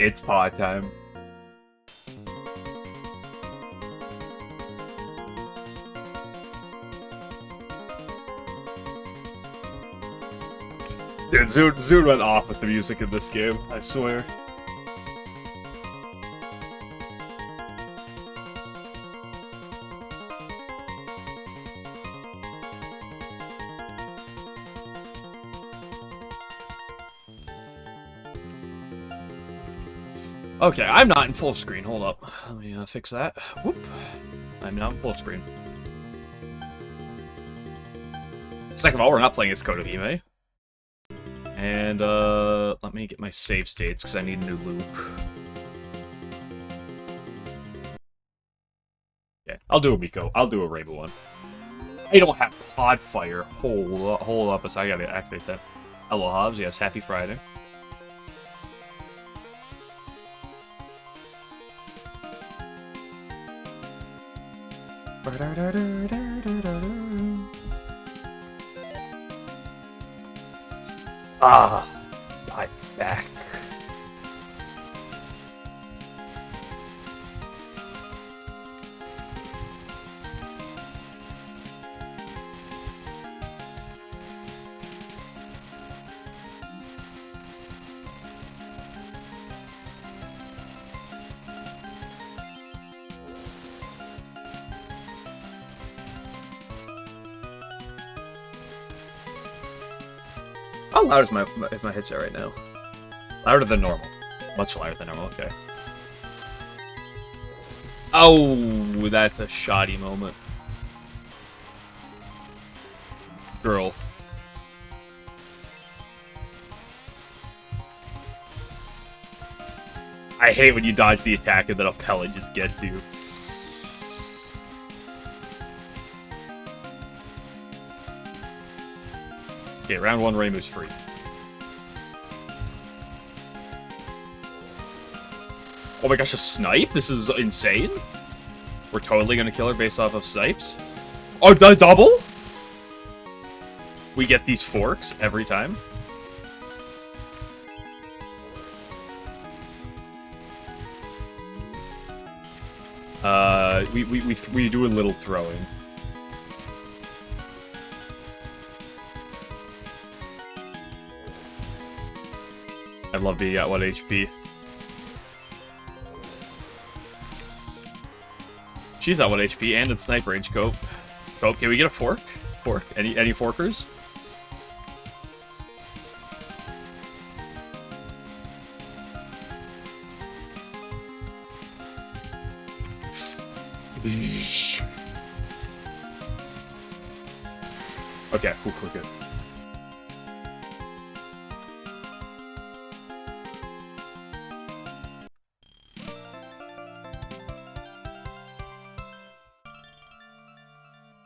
It's pod time. Dude, Zood went off with the music in this game, I swear. Okay, I'm not in full screen. Hold up. Let me fix that. Whoop. I'm now in full screen. Second of all, we're not playing as Code of Hime. And, let me get my save states, because I need a new loop. Yeah, I'll do a Miko. I'll do a Rainbow one. I don't have pod fire. Hold up a second. I gotta activate that. Hello, Hobbs. Yes, happy Friday. Ah, my back. How loud is my headset right now? Louder than normal. Much louder than normal, okay. Oh, that's a shoddy moment. Girl. I hate when you dodge the attack and then a pellet just gets you. Okay, round one, Reimu's free. Oh my gosh, a snipe? This is insane. We're totally gonna kill her based off of snipes. Oh, the double? We get these forks every time. We do a little throwing. I love being at 1 HP. She's at 1 HP and in snipe range. Cope. Cope, can we get a fork? Fork. Any forkers? Okay, cool, we're good.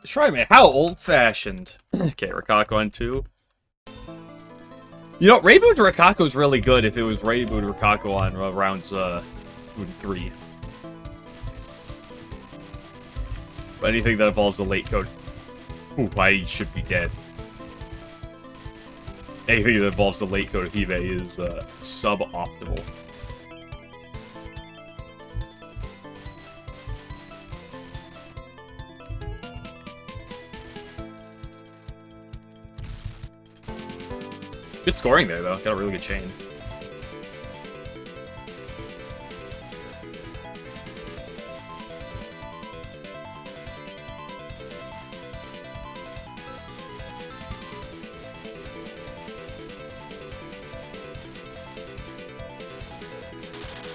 Try me. How old-fashioned. Okay, Rikako on 2. You know, Reboot Rikako is really good if it was Reboot Rikako on rounds 2 and 3. But anything that involves the late code, ooh, I should be dead. Anything that involves the late code of Hime is suboptimal. Good scoring there, though. Got a really good chain.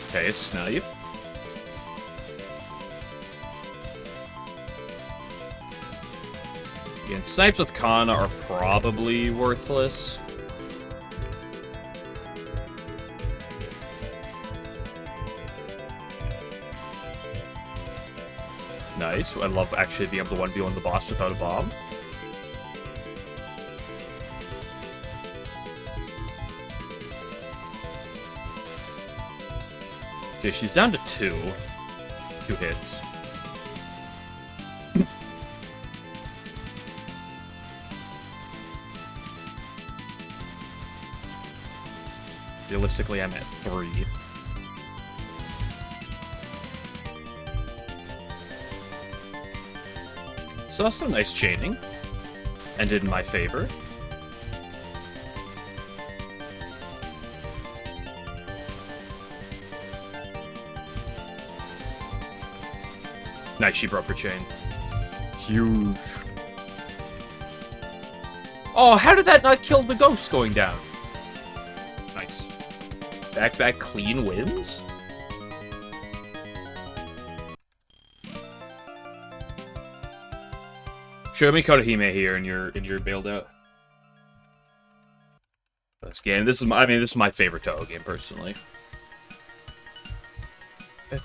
Okay, snipe. Again, snipes with Kana are probably worthless. Nice. I love actually being able to 1v1 the boss without a bomb. Okay, she's down to 2. 2 hits. Realistically, I'm at 3. So that's some nice chaining. Ended in my favor. Nice, she broke her chain. Huge. Oh, how did that not kill the ghost going down? Nice. Back clean wins? Show me Kotohime here and you're bailed out. This game, this is my favorite Touhou game personally. I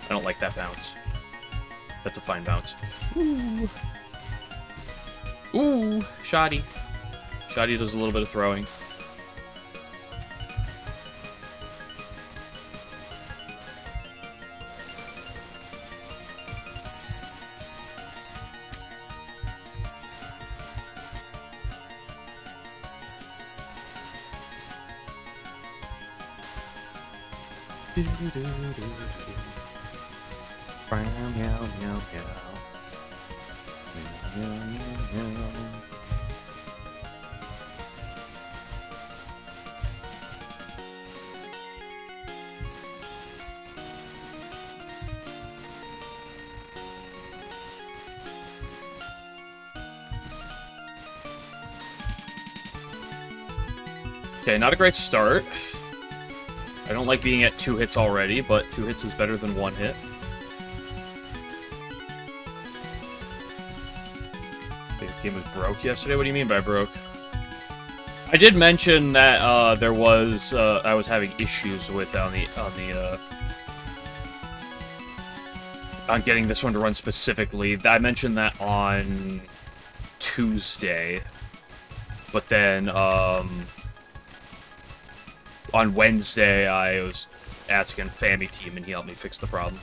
don't like that bounce. That's a fine bounce. Ooh. Ooh, shoddy. Shoddy does a little bit of throwing. Okay, not a great start. I don't like being at 2 hits already, but 2 hits is better than 1 hit. This game was broke yesterday? What do you mean by broke? I did mention that there was I was having issues with on getting this one to run specifically. I mentioned that on Tuesday, but then on Wednesday, I was asking Fammy Team, and he helped me fix the problem.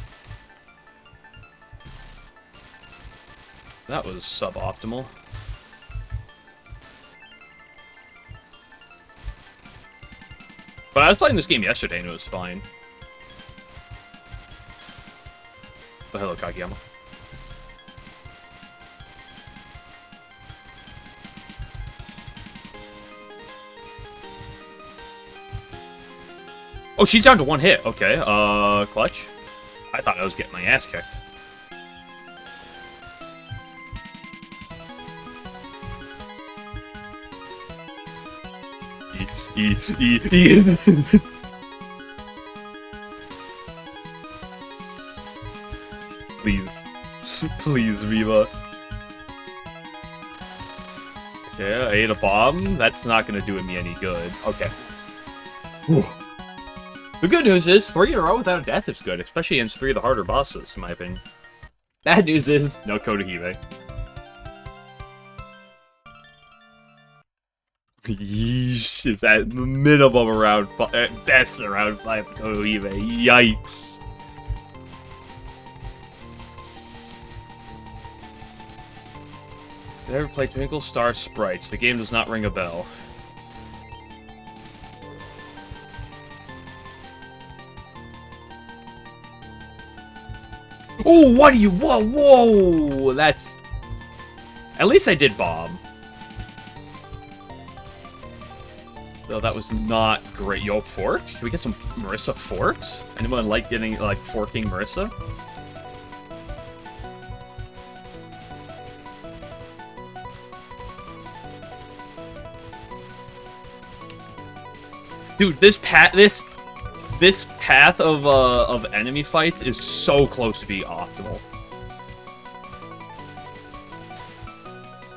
That was suboptimal. But I was playing this game yesterday, and it was fine. Oh, hello, Kageyama. Oh, she's down to 1 hit. Okay, clutch. I thought I was getting my ass kicked. Please. Please, Viva. Okay, I ate a bomb. That's not gonna do me any good. Okay. Whew. The good news is, 3 in a row without a death is good, especially against 3 of the harder bosses, in my opinion. Bad news is, no Kotohime. Yeesh, it's at minimum around 5, at best around 5 Kotohime. Yikes. Did I ever play Twinkle Star Sprites? The game does not ring a bell. Oh, what are you? Whoa, whoa! That's... At least I did bomb. Though that was not great. Yo, fork? Can we get some Marissa forks? Anyone like getting, like, forking Marissa? Dude, this path of enemy fights is so close to being optimal.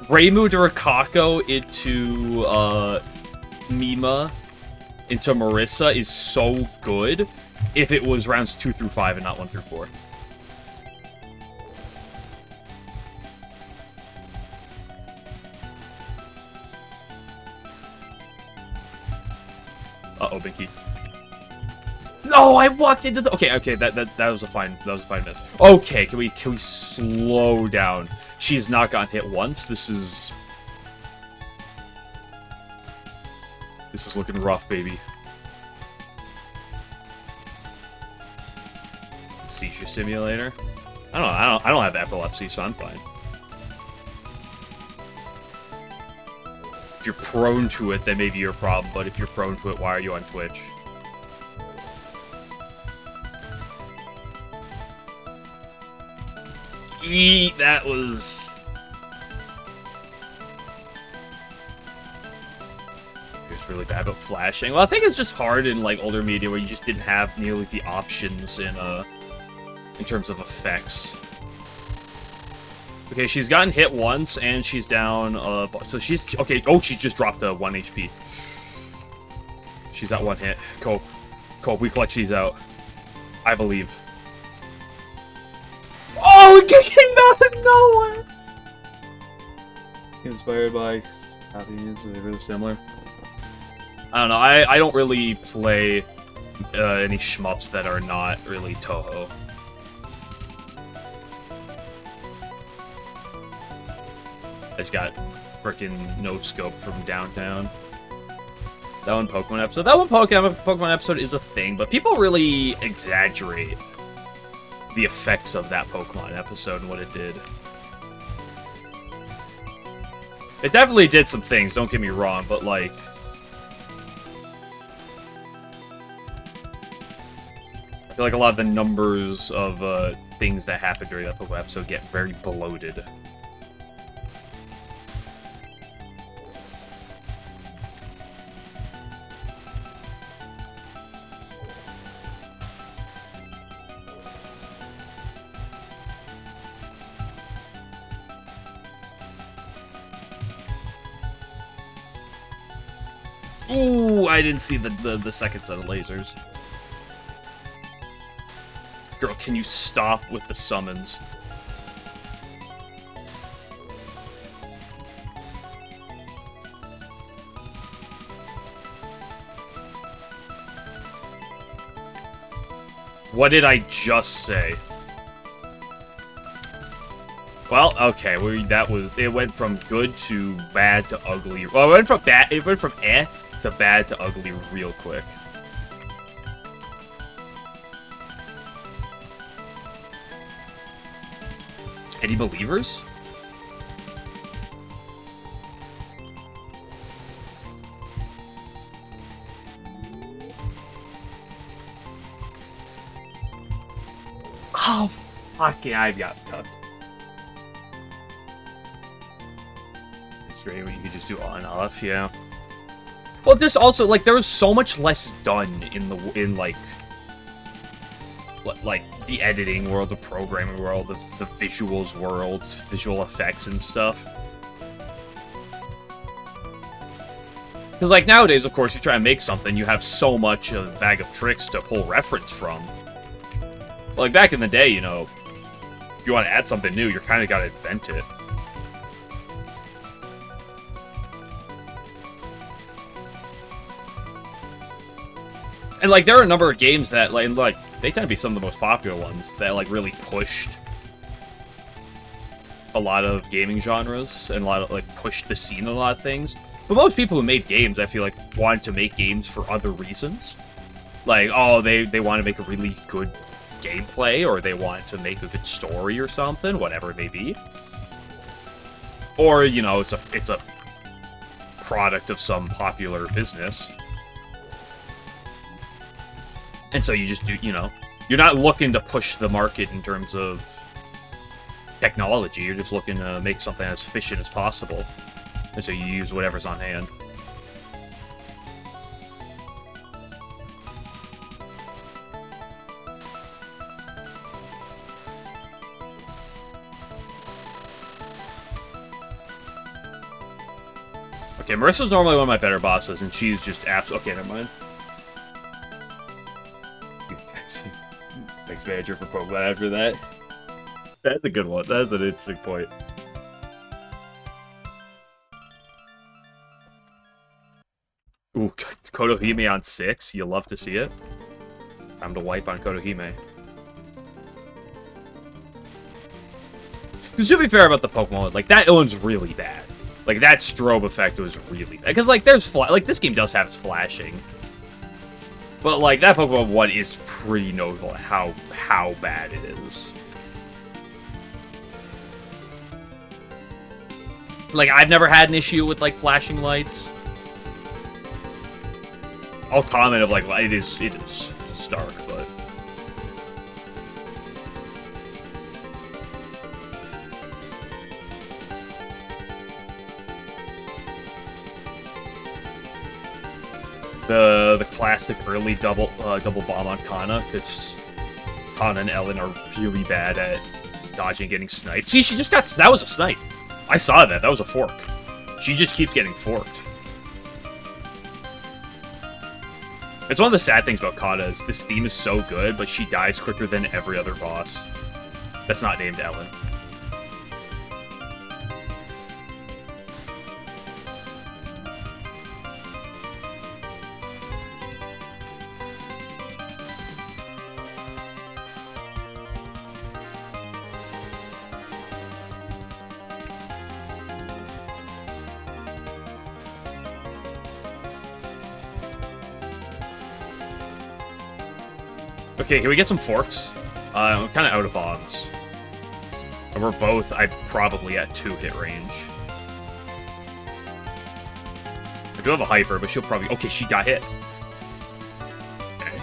Reimu to Rikako into Mima into Marissa is so good if it was rounds 2 through 5 and not 1 through 4. Uh-oh, Binky. No, I walked into the... Okay, that was a fine miss. Okay, can we slow down? She's not gotten hit once. This is looking rough, baby. anesthesia simulator. I don't have epilepsy, so I'm fine. If you're prone to it, then maybe your problem. But if you're prone to it, why are you on Twitch? That was... It's really bad about flashing. Well, I think it's just hard in, like, older media where you just didn't have nearly the options in terms of effects. Okay, she's gotten hit once, and she's down, so she's... Okay, oh, she just dropped 1 HP. She's at 1 hit. Cope. Cope, we clutch these out. I believe. Oh, it came out of nowhere! Inspired by copies, are they really similar? I don't know, I don't really play any shmups that are not really Touhou. I just got frickin' no scope from downtown. That one Pokemon episode. That one Pokemon episode is a thing, but people really exaggerate the effects of that Pokemon episode and what it did. It definitely did some things, don't get me wrong, but like... I feel like a lot of the numbers of things that happened during that Pokemon episode get very bloated. Ooh, I didn't see the second set of lasers. Girl, can you stop with the summons? What did I just say? Well, okay, it went from good to bad to ugly. Well, it went from eh to bad to ugly real quick. Any believers? Oh, fucking, I got tucked. It's great when you could just do on and off, yeah. Well, just also, like, there was so much less done in like the editing world, the programming world, the visuals world, visual effects and stuff. Because, like, nowadays, of course, you try to make something, you have so much of a bag of tricks to pull reference from. But, like, back in the day, you know, if you want to add something new, you kind of got to invent it. And, like, there are a number of games that, like, they tend to be some of the most popular ones that, like, really pushed a lot of gaming genres and a lot of, like, pushed the scene in a lot of things. But most people who made games, I feel like, wanted to make games for other reasons. Like, oh, they want to make a really good gameplay, or they want to make a good story or something, whatever it may be. Or, you know, it's a product of some popular business. And so you just do, you know, you're not looking to push the market in terms of technology, you're just looking to make something as efficient as possible. And so you use whatever's on hand. Okay, Marissa's normally one of my better bosses, and she's just absolutely... Okay, never mind. Thanks, manager, for Pokemon after that. That's a good one. That's an interesting point. Ooh, Kotohime on 6. You love to see it. Time to wipe on Kotohime. Because to be fair about the Pokemon, like, that one's really bad. Like, that strobe effect was really bad. Because, like, there's like, this game does have its flashing. But, like, that Pokemon 1 is pretty notable how bad it is. Like, I've never had an issue with, like, flashing lights. I'll comment of, like, it is stark, but... The classic early double bomb on Kana, because Kana and Ellen are really bad at dodging and getting sniped. See, she just got... That was a snipe. I saw that. That was a fork. She just keeps getting forked. It's one of the sad things about Kana is this theme is so good, but she dies quicker than every other boss that's not named Ellen. Okay, can we get some forks? I'm kind of out of bombs. And we're both, probably at 2 hit range. I do have a hyper, but she'll probably... Okay, she got hit. Okay.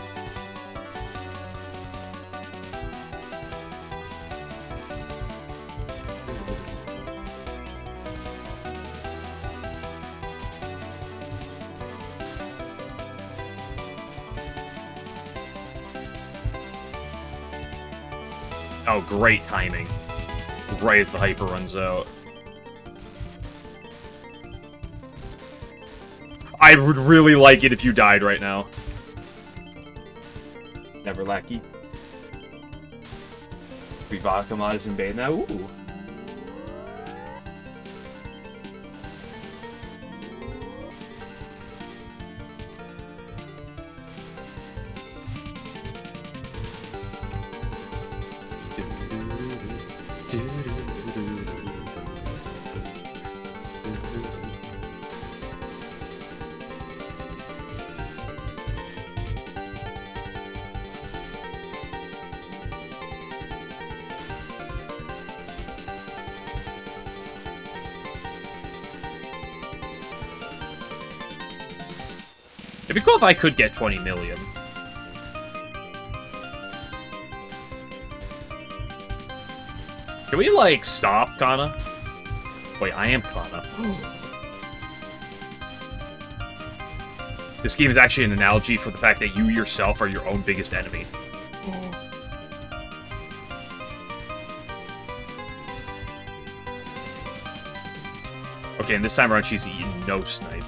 Oh, great timing. Right as the hyper runs out. I would really like it if you died right now. Never lackey. Revakama's in bay now. Ooh. It'd be cool if I could get 20 million. Can we, like, stop Kana? Wait, I am Kana. This game is actually an analogy for the fact that you yourself are your own biggest enemy. Okay, and this time around she's eaten no snipes.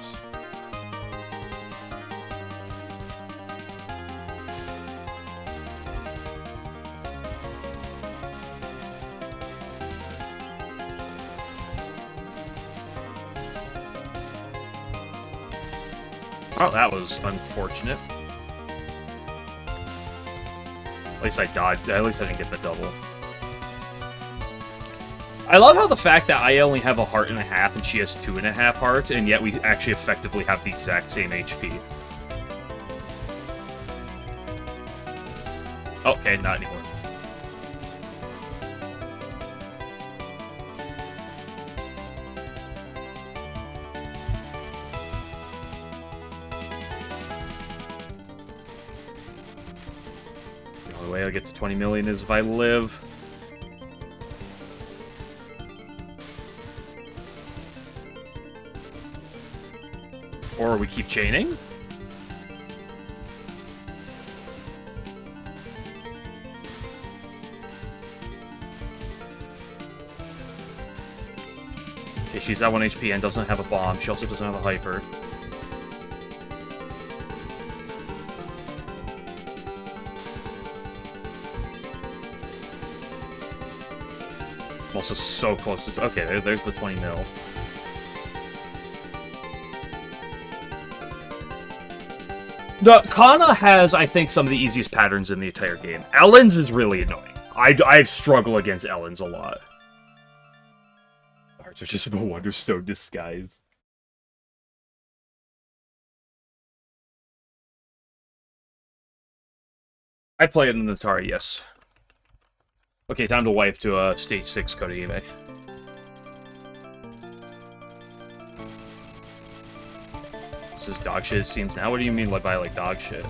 Oh, that was unfortunate. At least I dodged. At least I didn't get the double. I love how the fact that I only have a heart and a half and she has 2.5 hearts, and yet we actually effectively have the exact same HP. Okay, not anymore. The way I'll get to 20 million is if I live. Or we keep chaining. Okay, she's at 1 HP and doesn't have a bomb. She also doesn't have a hyper. I'm also so close to... Okay, there's the 20 mil. The Kana has, I think, some of the easiest patterns in the entire game. Ellen's is really annoying. I struggle against Ellen's a lot. Hearts are just the Wonderstone disguise. I play it in the Atari, yes. Okay, time to wipe to stage 6 Kotohime. This is dog shit, it seems now. What do you mean by, like, dog shit?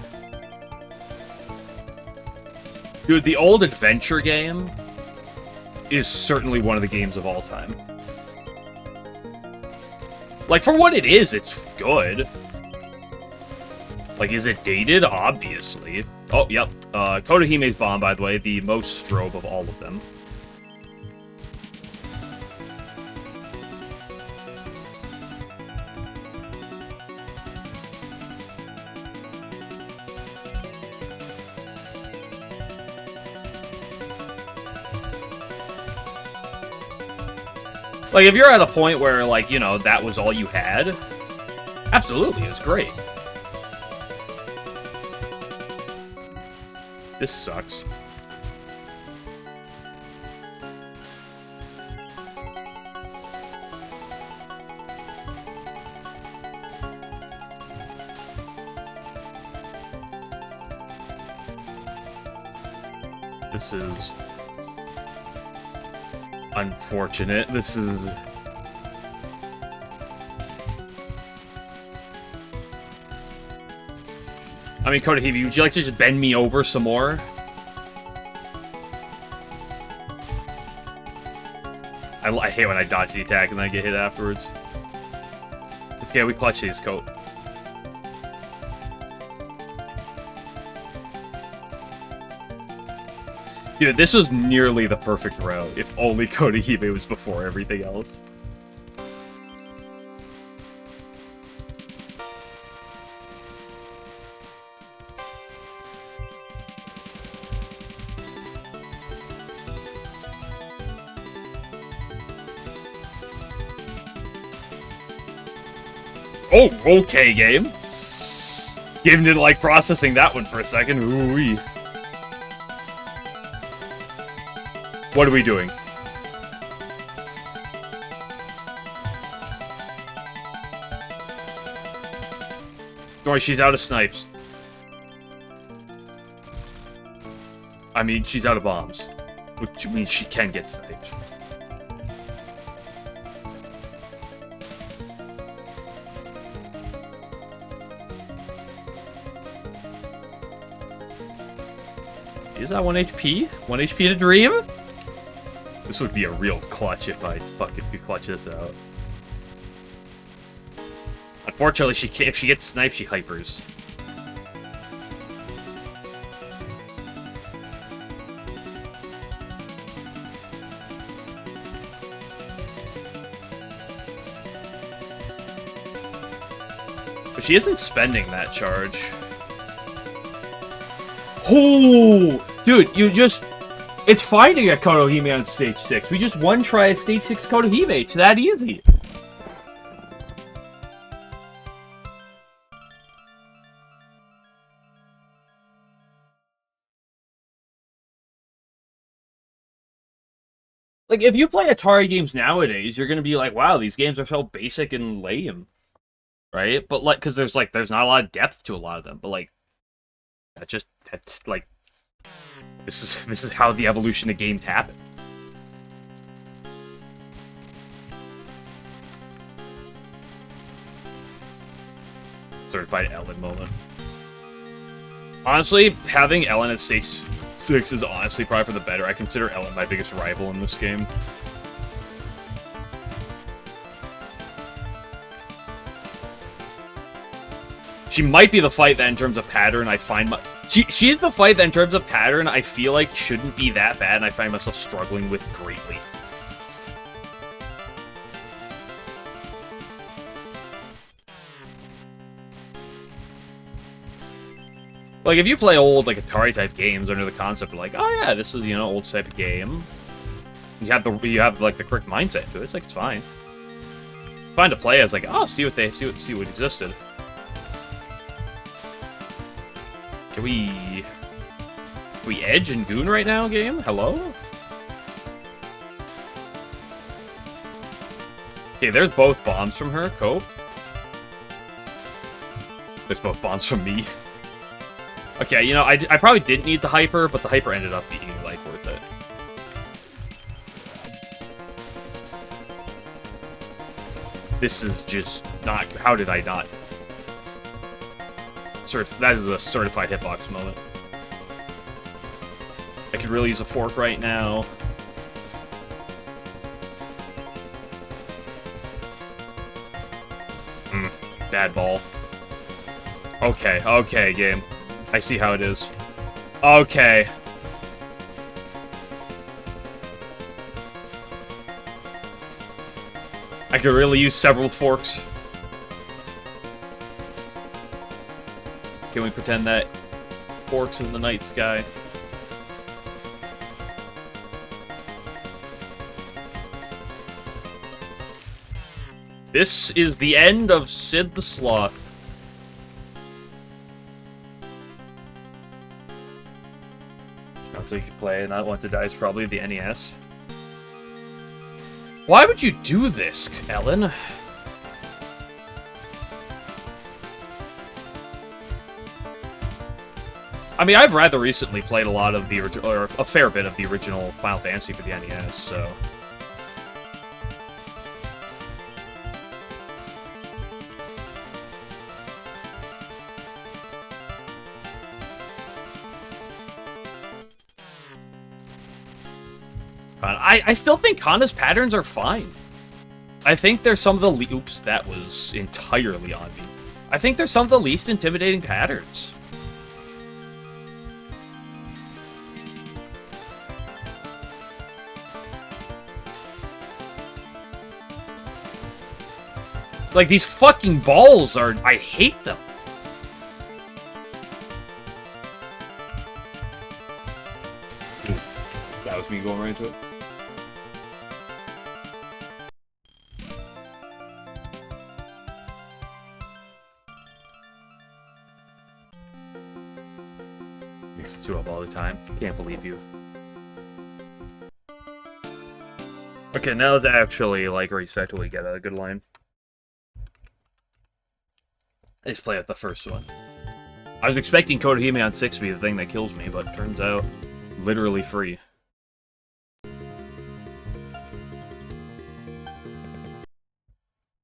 Dude, the old adventure game is certainly one of the games of all time. Like, for what it is, it's good. Like, is it dated? Obviously. Oh, yep. Kotohime's bomb, by the way, the most strobe of all of them. Like, if you're at a point where, like, you know, that was all you had, absolutely, it's great. This sucks. This is unfortunate. This is... I mean, Kotohime, would you like to just bend me over some more? I hate when I dodge the attack and then I get hit afterwards. It's okay, we clutch these, Coat. Dude, this was nearly the perfect route, if only Kotohime was before everything else. Oh, okay, game. Game didn't like processing that one for a second. Ooh-wee. What are we doing? Don't worry, she's out of snipes. I mean, she's out of bombs. Which means she can get sniped. Is that 1 HP? 1 HP to dream? This would be a real clutch if I fucking could clutch this out. Unfortunately, if she gets sniped, she hypers. But she isn't spending that charge. Oh! Dude, you just... It's fine to get Kotohime on stage 6. We just one-try a stage 6 Kotohime. It's that easy. Like, if you play Atari games nowadays, you're gonna be like, wow, these games are so basic and lame. Right? But, like, because there's not a lot of depth to a lot of them. But, like, that's, like... This is how the evolution of games happen. Certified Ellen moment. Honestly, having Ellen at stage 6 is honestly probably for the better. I consider Ellen my biggest rival in this game. She might be the fight that in terms of pattern I find she's the fight that in terms of pattern I feel like shouldn't be that bad and I find myself struggling with greatly. Like, if you play old, like, Atari-type games under the concept of, like, oh yeah, this is, you know, old type of game, you have, like, the correct mindset to it, it's like, it's fine. It's fine to play as, like, oh, see what existed. Can we edge and goon right now, game? Hello? Okay, there's both bombs from her, cope. There's both bombs from me. Okay, you know, I probably didn't need the hyper, but the hyper ended up being, like, worth it. This is just not... How did I not? That is a certified hitbox moment. I could really use a fork right now. Bad ball. Okay, okay, game. I see how it is. Okay. I could really use several forks. Can we pretend that forks in the night sky? This is the end of Sid the Sloth. So you could play Not Want to Die is probably the NES. Why would you do this, Ellen? I mean, I've rather recently played a lot of the original, or a fair bit of the original Final Fantasy for the NES, so... I still think Kana's patterns are fine. I think there's some of the... Oops, that was entirely on me. I think there's some of the least intimidating patterns. Like, these fucking balls are... I hate them. That was me going right into it. Mix the two up all the time. Can't believe you. Okay, now let's actually, like, respectively get a good line. I just play out the first one. I was expecting Kotohime on 6 to be the thing that kills me, but turns out literally free.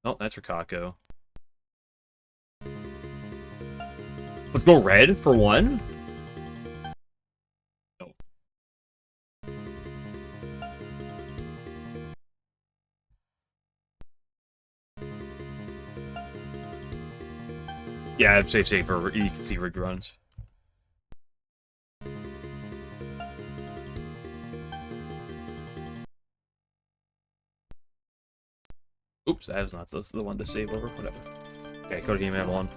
Oh, that's Rikako. Let's go red for one. No. Yeah, save for you can see rigged runs. Oops, that was not the one to save over. Whatever. Okay, go to game M1.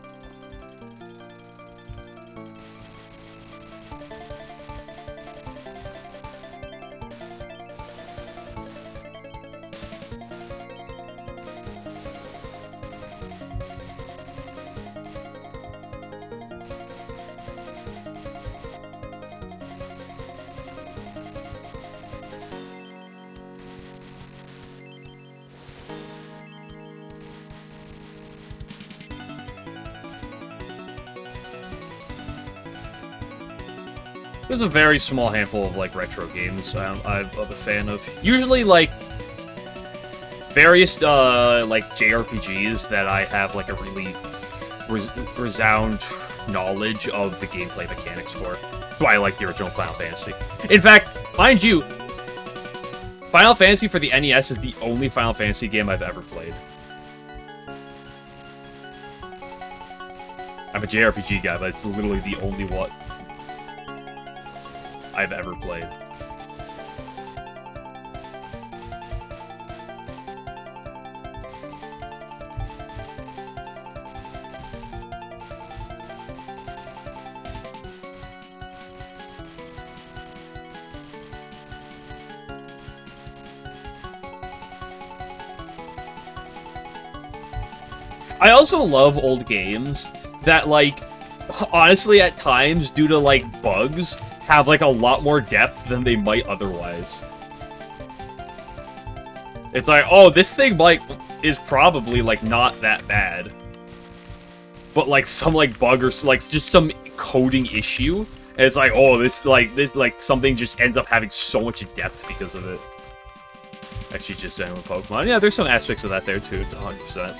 There's a very small handful of, like, retro games I'm a fan of. Usually, like, various, like, JRPGs that I have, like, a really resound knowledge of the gameplay mechanics for. That's why I like the original Final Fantasy. In fact, mind you, Final Fantasy for the NES is the only Final Fantasy game I've ever played. I'm a JRPG guy, but it's literally the only one I've ever played. I also love old games that, like, honestly, at times, due to, like, bugs, have, like, a lot more depth than they might otherwise. It's like, oh, this thing, like, is probably, like, not that bad. But, like, some, like, bug or, like, just some coding issue. And it's like, oh, this something just ends up having so much depth because of it. Actually, just with Pokemon. Yeah, there's some aspects of that there too, 100%.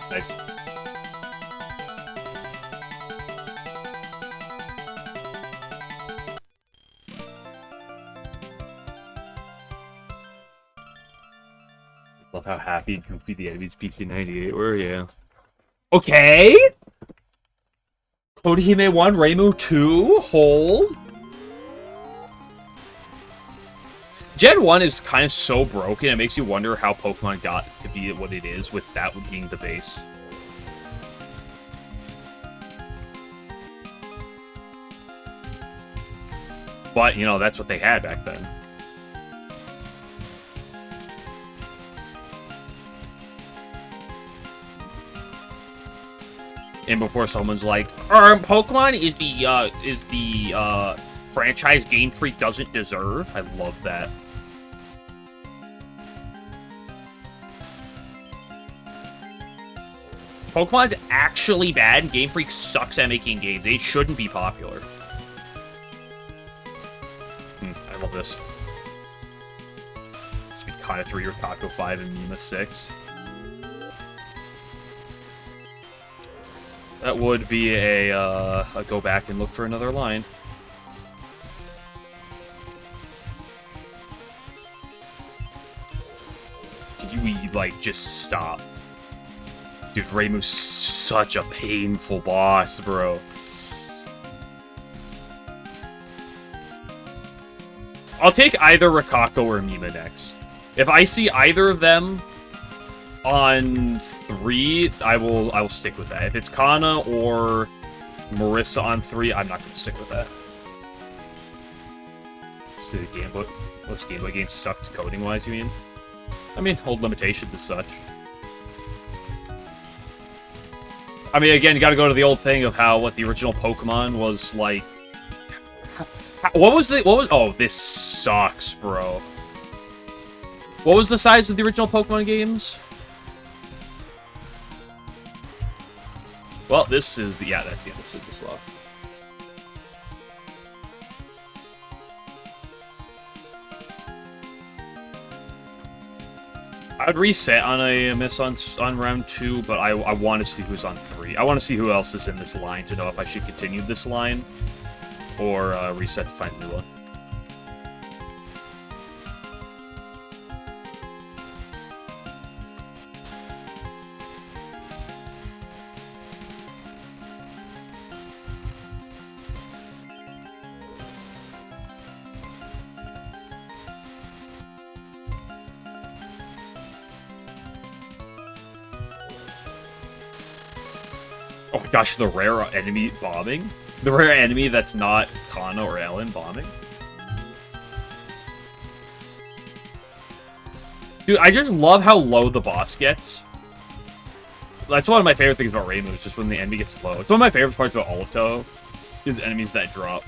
Nice. Love how happy and goofy the enemies PC98 were, yeah. Okay! Kodahime 1, Reimu 2, hold. Gen 1 is kind of so broken, it makes you wonder how Pokemon got to be what it is with that being the base. But, you know, that's what they had back then. And before someone's like, Pokemon is the franchise Game Freak doesn't deserve. I love that. Pokemon's actually bad, and Game Freak sucks at making games. They shouldn't be popular. I love this. Should be Kana 3, Rikako 5, and Mima 6. That would be a go back and look for another line. Could you, like, just stop? Dude, Reimu's such a painful boss, bro. I'll take either Rikako or Mima next. If I see either of them on 3, I will stick with that. If it's Kana or Marissa on 3, I'm not going to stick with that. See the Game Boy. Those Game Boy games sucked coding-wise, you mean? I mean, hold limitations as such. I mean, again, you gotta go to the old thing of what the original Pokemon was like. Oh, this sucks, bro. What was the size of the original Pokemon games? Well, this is the, yeah, that's the end of Super Slow. I'd reset on a miss on round 2, but I want to see who's on 3. I want to see who else is in this line to know if I should continue this line or reset to find a new one. Oh my gosh, the rare enemy bombing? The rare enemy that's not Kana or Ellen bombing? Dude, I just love how low the boss gets. That's one of my favorite things about Reimu, is just when the enemy gets low. It's one of my favorite parts about all of Touhou, is enemies that drop.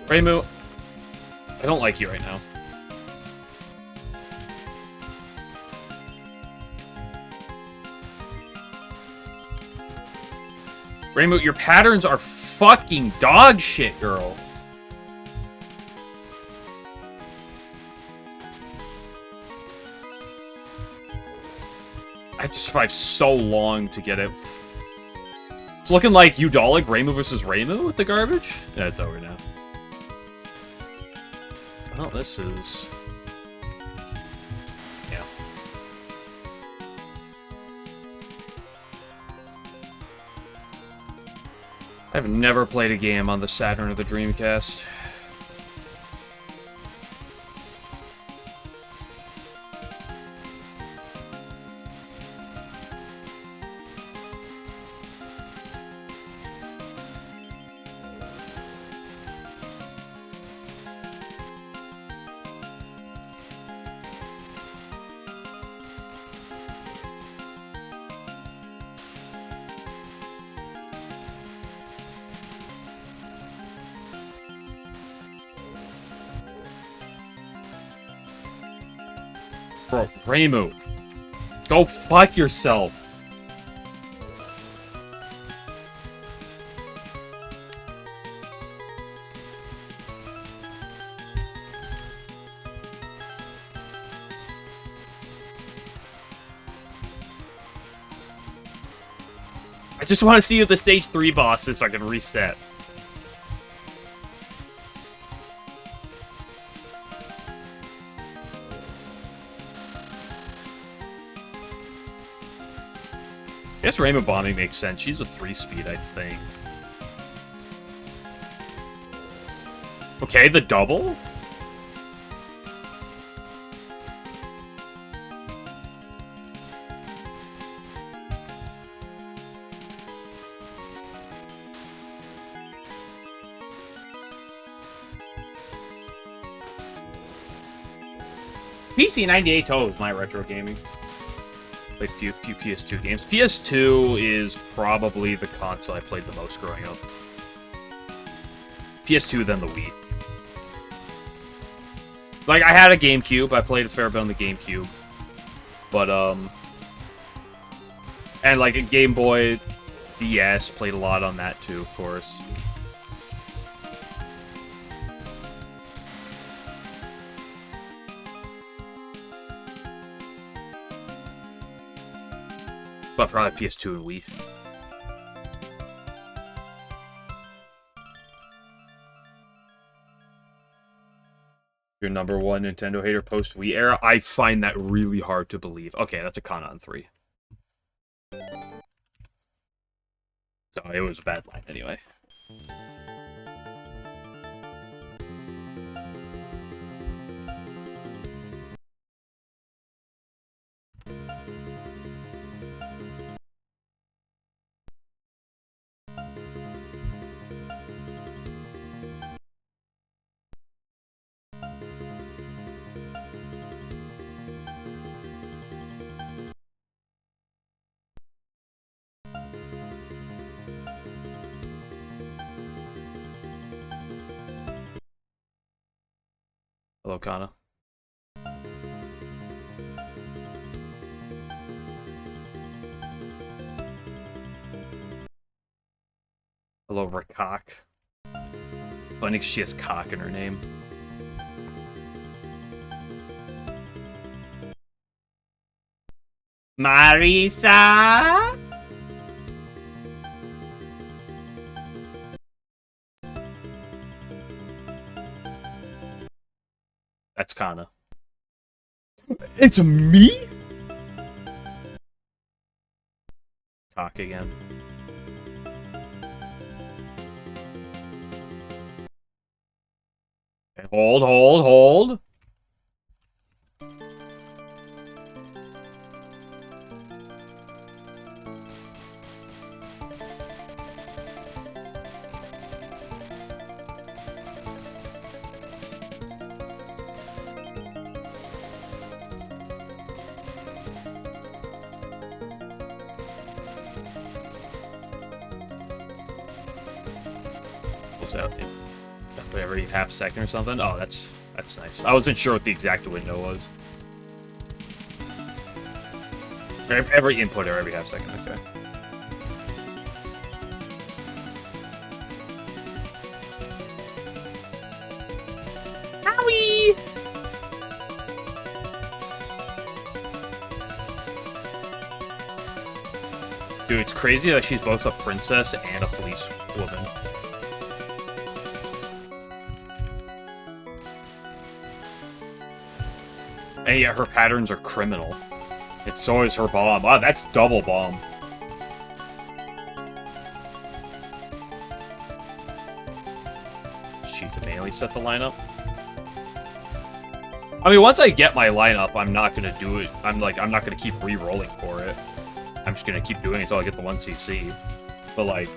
Reimu, I don't like you right now. Reimu, your patterns are fucking dog shit, girl. I have to survive so long to get it. It's looking like Udolic, Reimu versus Reimu with the garbage? Yeah, it's over now. Well, this is... yeah. I've never played a game on the Saturn or the Dreamcast. Bro, Reimu. Go fuck yourself. I just want to see the stage 3 bosses so I can reset. I guess Rainbow Bombing makes sense. She's a 3-speed, I think. Okay, the double? PC 98 Touhou is my retro gaming. Played a few PS2 games. PS2 is probably the console I played the most growing up. PS2, then the Wii. Like, I had a GameCube. I played a fair bit on the GameCube. But, and, like, a Game Boy DS, played a lot on that, too, of course. But probably PS2 and Wii. Your number one Nintendo hater post Wii era? I find that really hard to believe. Okay, that's a Kana on 3. So it was a bad line anyway. Hello, Kana. Hello, Rakak. Funny 'cause she has cock in her name. Marisa! That's Kana. It's me? Cock again. Okay, hold. What's that? Every half second or something? Oh, that's nice. I wasn't sure what the exact window was. Every input or every half second, okay. Howie! Dude, it's crazy that she's both a princess and a police woman. And yet her patterns are criminal. And so is her bomb. Wow, that's double bomb. She to manually set the lineup. I mean, once I get my lineup, I'm not gonna do it. I'm not gonna keep re-rolling for it. I'm just gonna keep doing it until I get the 1cc. But like,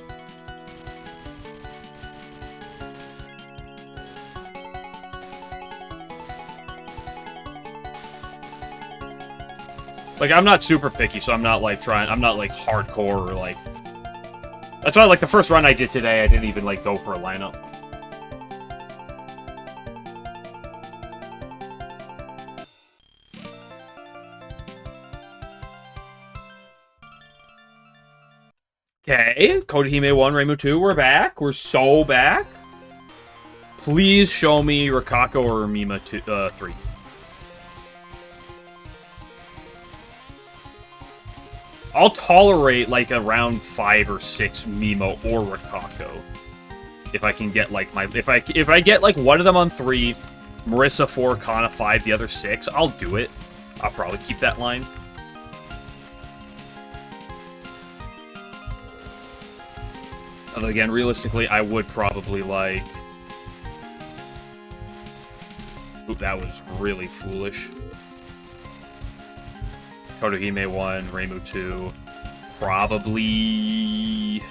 I'm not super picky, so I'm not, like, hardcore, or, like... That's why, like, the first run I did today, I didn't even, like, go for a lineup. Okay, Kodahime 1, Reimu 2, we're back. We're so back. Please show me Rikako or Mima 3. I'll tolerate, like, around 5 or 6 Mima or Rikako. If I can get, like, if I get, like, one of them on 3, Marissa 4, Kana 5, the other 6, I'll do it. I'll probably keep that line. And again, realistically, I would probably, like... Oop, that was really foolish. Kodahime 1, Reimu 2. Probably...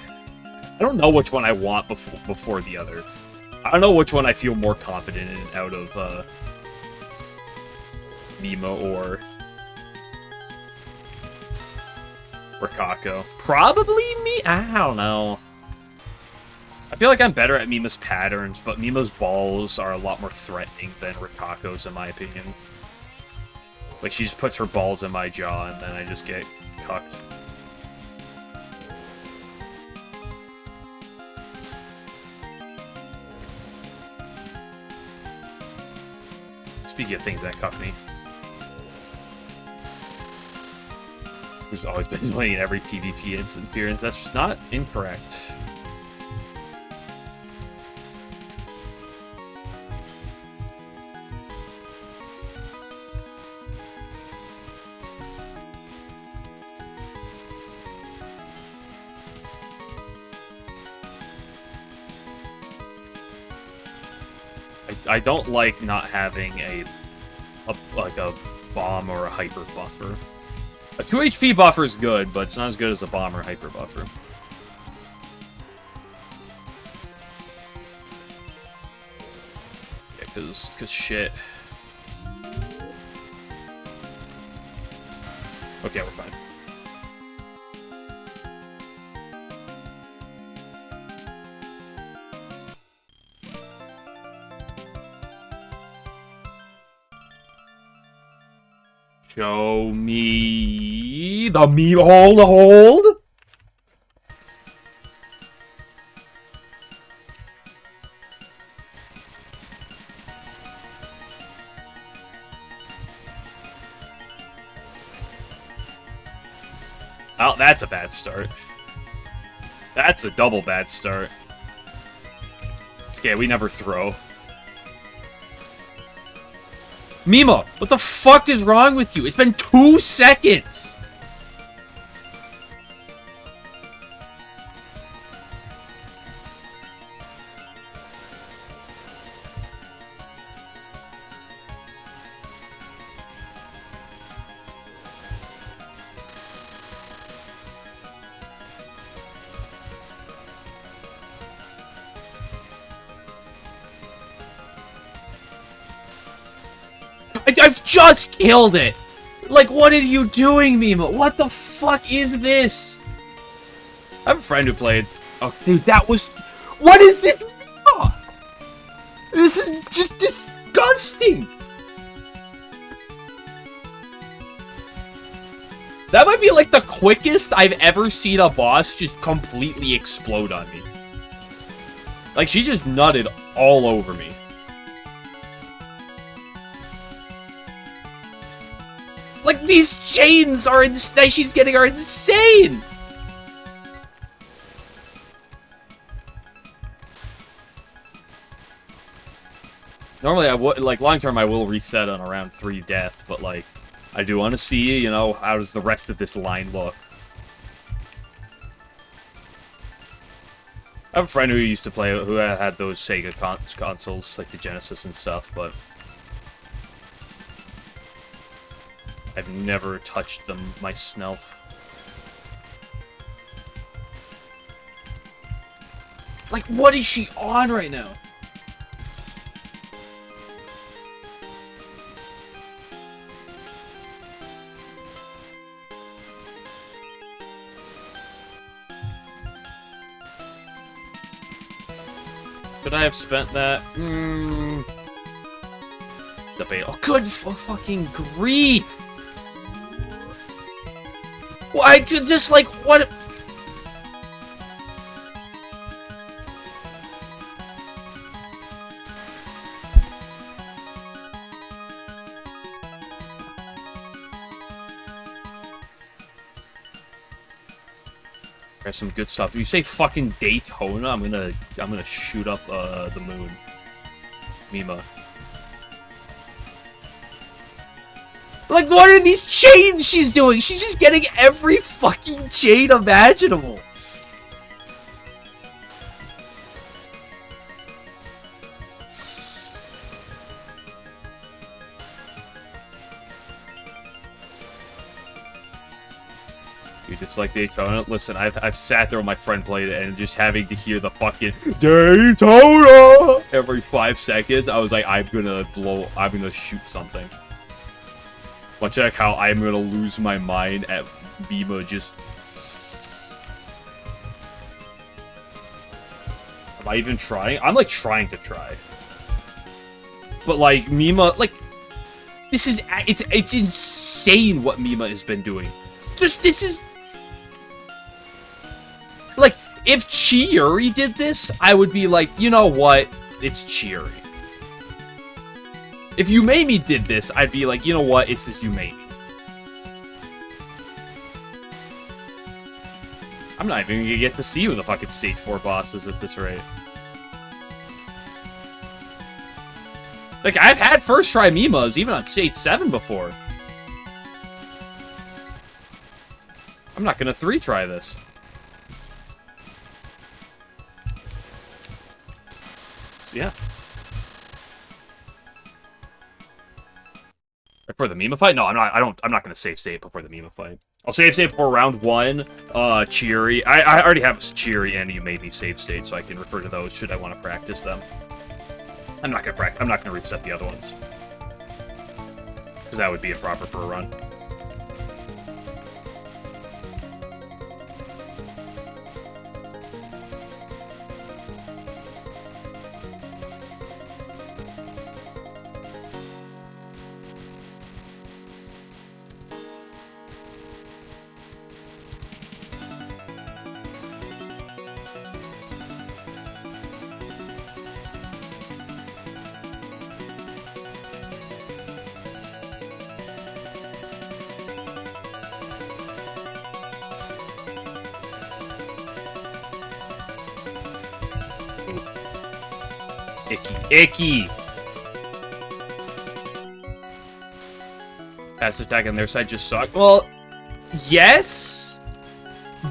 I don't know which one I want before the other. I don't know which one I feel more confident in out of, Mima or Rikako. Probably me? I don't know. I feel like I'm better at Mima's patterns, but Mima's balls are a lot more threatening than Rikako's, in my opinion. Like, she just puts her balls in my jaw, and then I just get cucked. Speaking of things that cuck me. Who's always been playing every PvP instant appearance. That's not incorrect. I don't like not having a bomb or a hyper buffer. A 2 HP buffer is good, but it's not as good as a bomb or hyper buffer. Yeah, cause shit. Okay, we're fine. Show me the meme. Hold. Oh, that's a bad start. That's a double bad start. Okay, we never throw. Mima, what the fuck is wrong with you? It's been 2 seconds! I've just killed it! Like, what are you doing, Mima? What the fuck is this? I have a friend who played... Oh, dude, that was... What is this? Mima? This is just disgusting! That might be, like, the quickest I've ever seen a boss just completely explode on me. Like, she just nutted all over me. Like, these chains are that she's getting are insane! Normally I would, like, long term I will reset on around 3 death, but, like, I do want to see, you know, how does the rest of this line look. I have a friend who used to play, who had those Sega consoles, like the Genesis and stuff, but I've never touched them myself. Like, what is she on right now? Could I have spent that? Debate. Oh, good fucking grief! Well, I could just, like, what? There's some good stuff. If you say fucking Daytona, I'm gonna shoot up the moon. Mima. Like, what are these chains she's doing? She's just getting every fucking chain imaginable. Dude, it's like Daytona. Listen, I've sat there when my friend played it and just having to hear the fucking Daytona every 5 seconds, I was like, I'm gonna shoot something. Much like how I'm gonna lose my mind at Mima just... Am I even trying? I'm like trying to try. But like, Mima, like, this is, it's insane what Mima has been doing. This is... Like, if Chiuri did this, I would be like, you know what? It's Chiuri. If Yumemi did this, I'd be like, you know what? It's just Yumemi. I'm not even gonna get to see who the fucking Stage 4 boss is at this rate. Like, I've had first try Mimas, even on Stage 7 before. I'm not gonna 3-try this. So, yeah. Before the Mima fight? No, I'm not gonna save state before the Mima fight. I'll save state before round 1. Chiuri. I already have Chiuri and Yumemi save state, so I can refer to those should I want to practice them. I'm not gonna reset the other ones. Because that would be improper for a run. Icky! Fast attack on their side just sucked. Well, yes,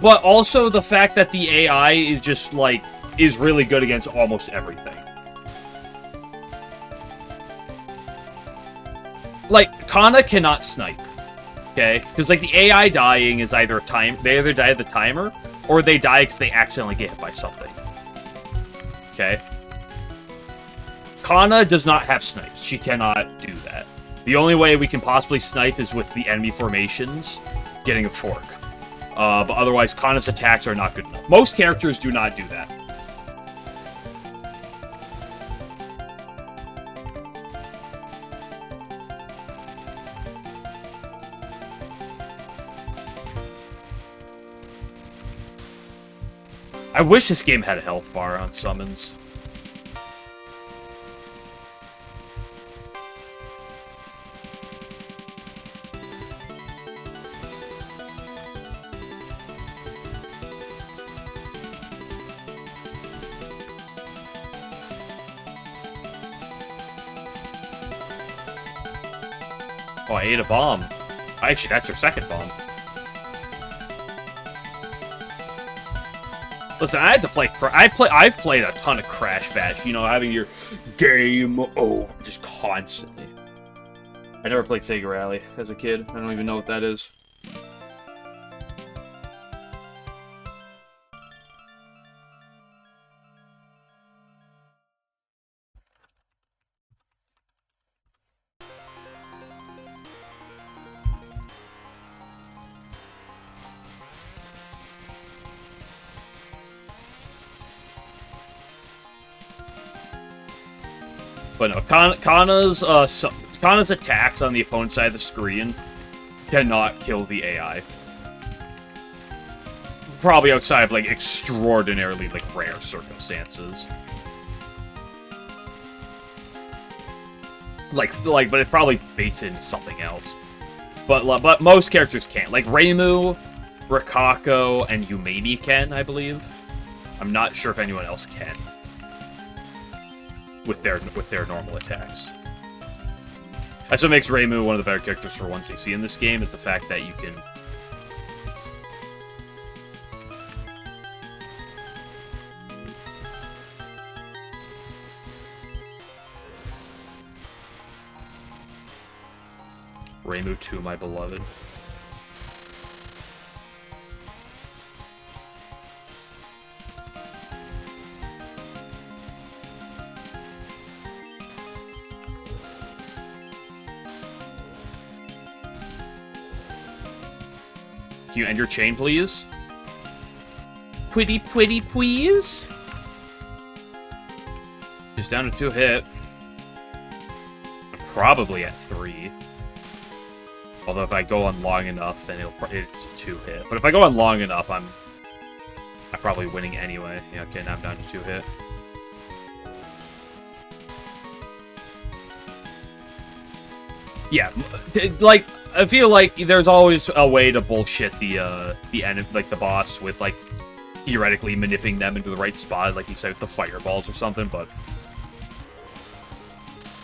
but also the fact that the AI is just, like, is really good against almost everything. Like, Kana cannot snipe, okay? Because, like, the AI dying is either they either die at the timer, or they die because they accidentally get hit by something. Okay? Kana does not have snipes. She cannot do that. The only way we can possibly snipe is with the enemy formations getting a fork. But otherwise, Kana's attacks are not good enough. Most characters do not do that. I wish this game had a health bar on summons. Oh, I ate a bomb. Actually, that's your second bomb. Listen, I had to play. I've played a ton of Crash Bash. You know, having your game over just constantly. I never played Sega Rally as a kid. I don't even know what that is. But no, Kana's attacks on the opponent's side of the screen cannot kill the AI. Probably outside of, like, extraordinarily, like, rare circumstances. But it probably baits in something else. But most characters can't. Like, Reimu Rikako and Yumeni can, I believe. I'm not sure if anyone else can. With their normal attacks. That's what makes Reimu one of the better characters for 1cc in this game, is the fact that you can... Reimu 2, my beloved. Can you end your chain, please? Pretty, please? He's down to 2 hit. I'm probably at 3. Although if I go on long enough, then it's 2 hit. But if I go on long enough, I'm probably winning anyway. Yeah, okay, now I'm down to 2 hit. Yeah, like, I feel like there's always a way to bullshit the enemy, like the boss, with like theoretically manipulating them into the right spot, like you said with the fireballs or something. But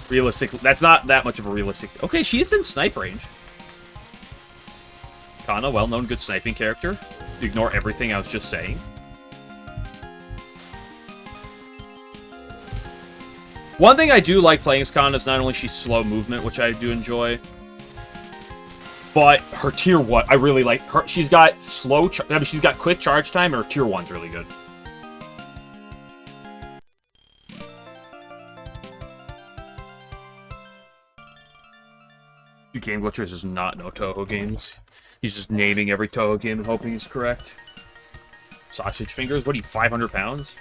realistically, that's not that much of a realistic. Okay, she is in snipe range. Kana, well-known good sniping character. Ignore everything I was just saying. One thing I do like playing as Kana is not only she's slow movement, which I do enjoy, but her tier 1, I really like her. She's got she's got quick charge time, and her tier 1's really good. Game Glitchers does not know Touhou games. He's just naming every Touhou game and hoping he's correct. Sausage fingers? What are you, 500 pounds?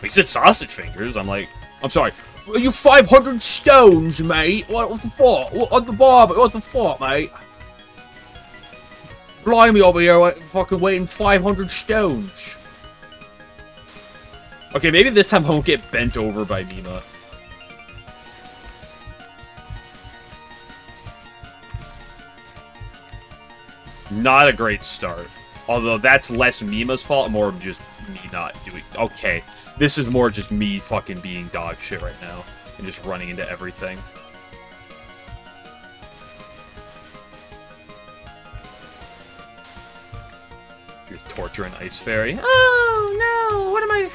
He said sausage fingers. I'm like, I'm sorry. Are you 500 stones, mate? What the fuck? What the bar? What the fuck, mate? Blimey over here, fucking weighing 500 stones. Okay, maybe this time I won't get bent over by Mima. Not a great start. Although that's less Mima's fault, more of just me not doing... Okay, this is more just me fucking being dog shit right now. And just running into everything. Here's Torture and Ice Fairy. Oh, no! What am I...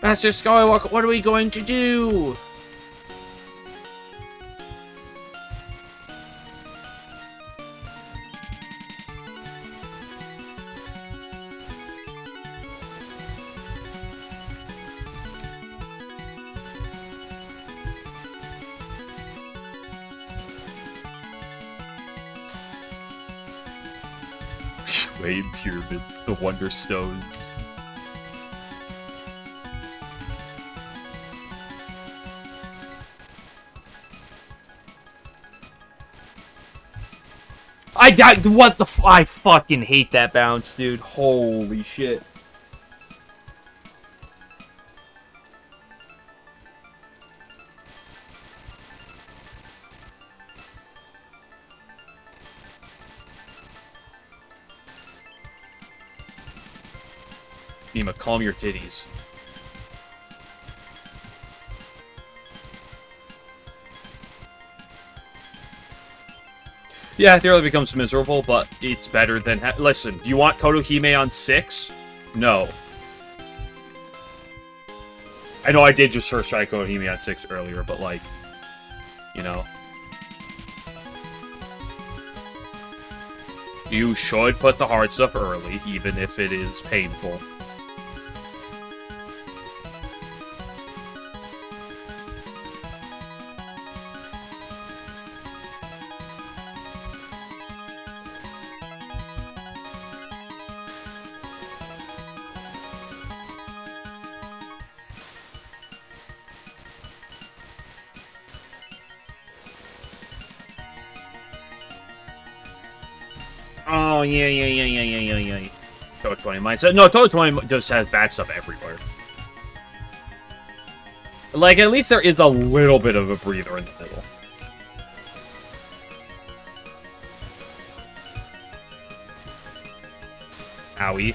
Master Skywalker, what are we going to do? Wade Pyramids, the Wonder Stones. What the I fucking hate that bounce, dude. Holy shit. Nima, calm your titties. Yeah, it really becomes miserable, but it's better than... Listen, you want Kotohime on 6? No. I know I did just first try Kotohime on 6 earlier, but, like, you know. You should put the hard stuff early, even if it is painful. Oh, yeah. Total 20 mindset. No, Total 20 just has bad stuff everywhere. Like, at least there is a little bit of a breather in the middle. Owie.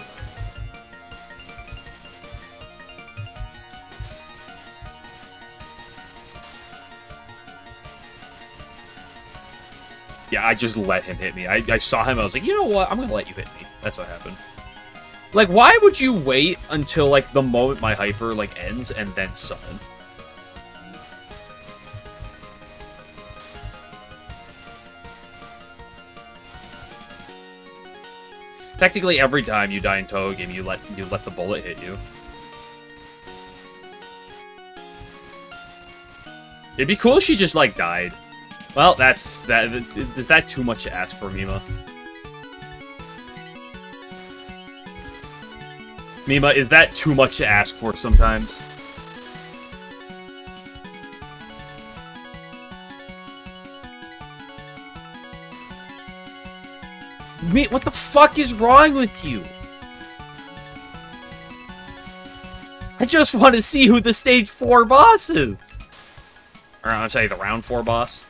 Yeah, I just let him hit me. I saw him, I was like, you know what? I'm gonna let you hit me. That's what happened. Like, why would you wait until, like, the moment my hyper, like, ends and then summon? Technically, every time you die in Touhou game, you let the bullet hit you. It'd be cool if she just, like, died. Well, is that too much to ask for, Mima? Mima, is that too much to ask for sometimes? What the fuck is wrong with you? I just want to see who the stage 4 boss is. Or I'm sorry, the round 4 boss.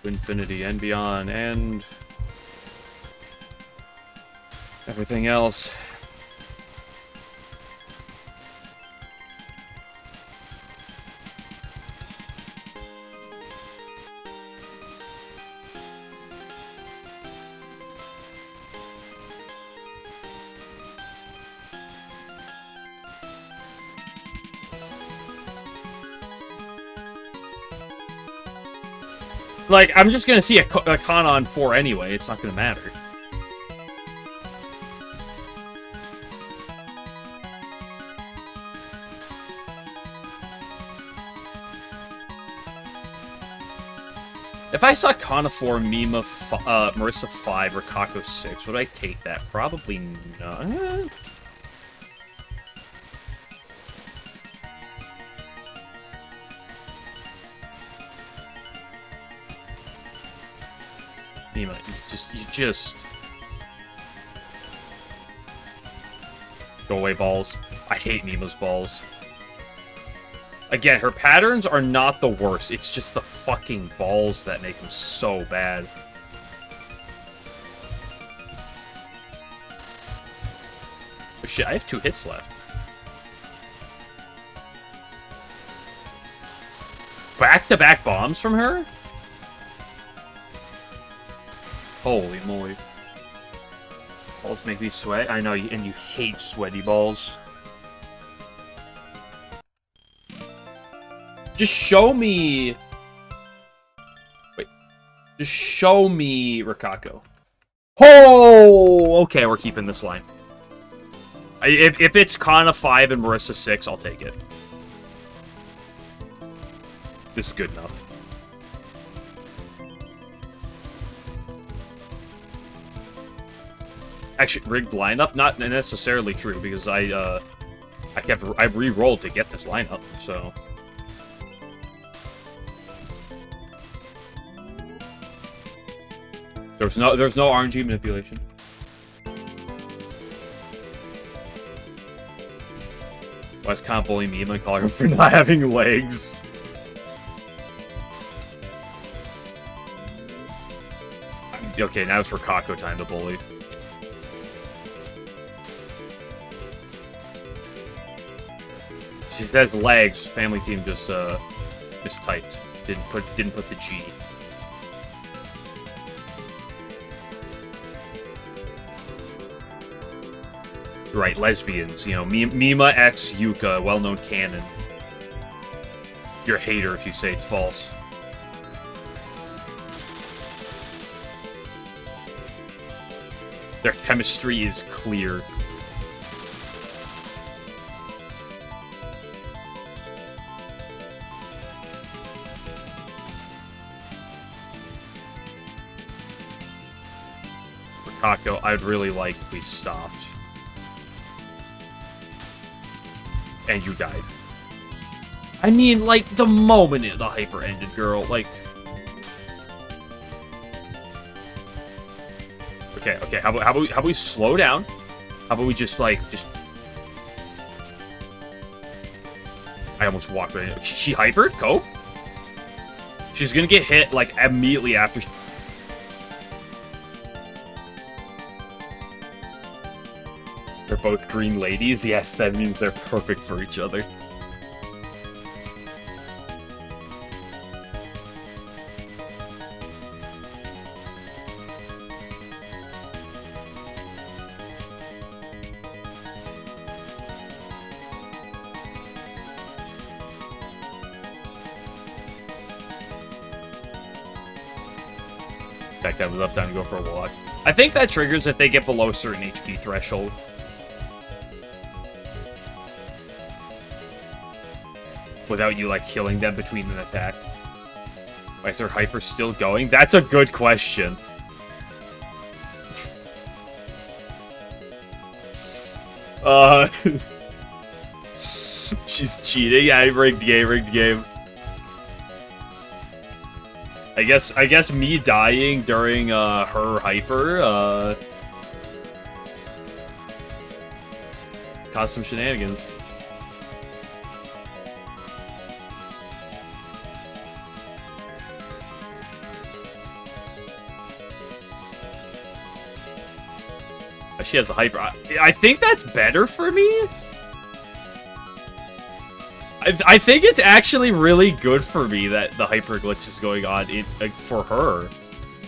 Infinity and beyond, and everything else. Like, I'm just gonna see a Kana on 4 anyway, it's not gonna matter. If I saw Kana 4, Mima, Marissa 5, or Kako 6, would I take that? Probably not. Mima, you just... Go away, balls. I hate Mima's balls. Again, her patterns are not the worst. It's just the fucking balls that make them so bad. Oh shit, I have 2 hits left. Back-to-back bombs from her? Holy moly. Balls make me sweat. I know, and you hate sweaty balls. Just show me... Wait. Just show me Rikako. Oh! Okay, we're keeping this line. If it's Kana 5 and Marissa 6, I'll take it. This is good enough. Actually, rigged lineup? Not necessarily true, because I re-rolled to get this lineup, so... There's no RNG manipulation. Why is Comp bullying me and calling him for not having legs? Okay, now it's for Kako time to bully. She says legs. Family team just mistyped. Didn't put the G. Right, lesbians. You know, Mima X Yuka, well-known canon. You're a hater if you say it's false. Their chemistry is clear. For Kako, I'd really like if we stopped. And you died. I mean, like, the moment the hyper ended, girl, like... Okay, how about we slow down? How about we just, like, I almost walked right in. She hypered? Go? She's gonna get hit, like, immediately after... They're both green ladies? Yes, that means they're perfect for each other. That guy was up, down, to go for a walk. I think that triggers if they get below a certain HP threshold. Without you, like, killing them between an attack. Why is their hyper still going? That's a good question. She's cheating. Yeah, rigged game. I guess me dying during her hyper caused some shenanigans. She has a hyper. I think that's better for me. I think it's actually really good for me that the hyper glitch is going on for her.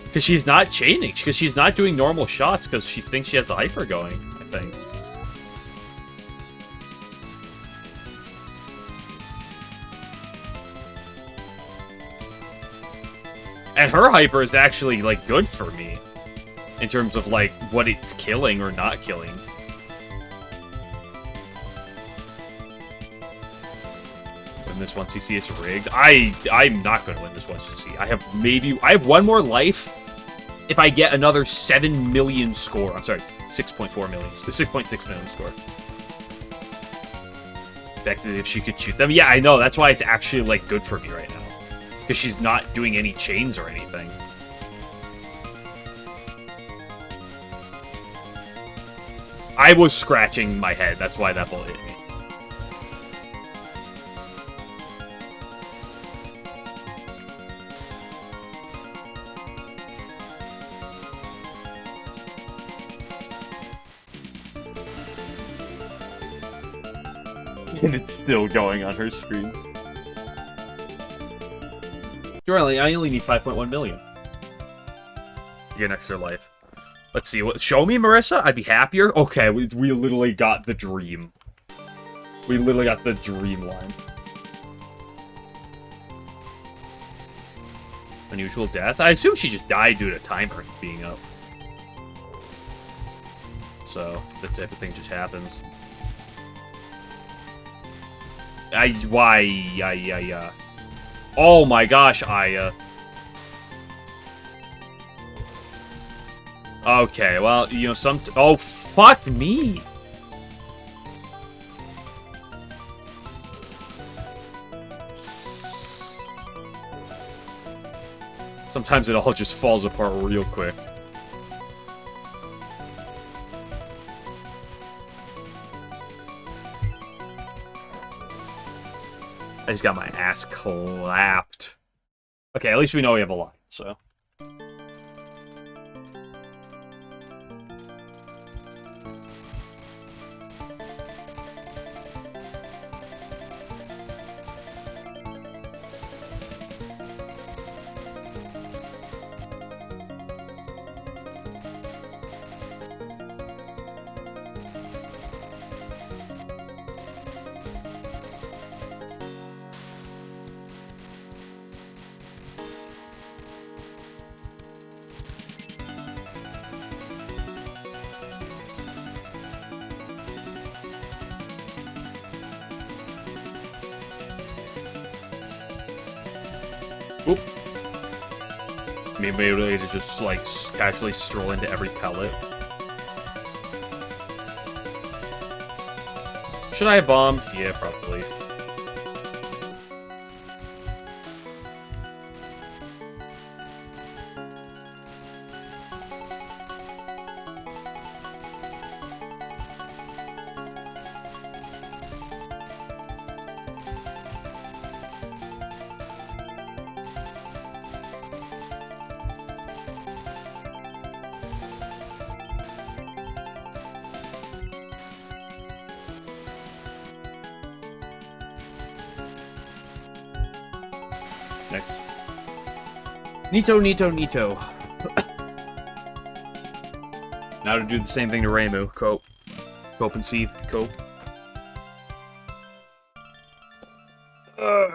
Because she's not chaining. Because she's not doing normal shots because she thinks she has a hyper going, I think. And her hyper is actually, like, good for me. In terms of, like, what it's killing or not killing. Win this 1cc, it's rigged. I'm not going to win this 1cc. I have one more life if I get another 7 million score. I'm sorry, 6.4 million. 6.6 million score. Exactly, if she could shoot them. Yeah, I know. That's why it's actually, like, good for me right now. Because she's not doing any chains or anything. I was scratching my head. That's why that bullet hit me. And it's still going on her screen. Surely, I only need 5.1 million. To get an extra life. Let's see. Show me, Marissa? I'd be happier. Okay, we literally got the dream. We literally got the dream line. Unusual death? I assume she just died due to timer being up. So, that type of thing just happens. Why? Oh my gosh, Aya. Okay, well, you know, oh, fuck me! Sometimes it all just falls apart real quick. I just got my ass clapped. Okay, at least we know we have a line, so... Oop. Maybe really to just, like, casually stroll into every pellet. Should I have bombed? Yeah, probably. Nice. Nito. Now to do the same thing to Reimu. Cope. Cope and Seethe. Cope.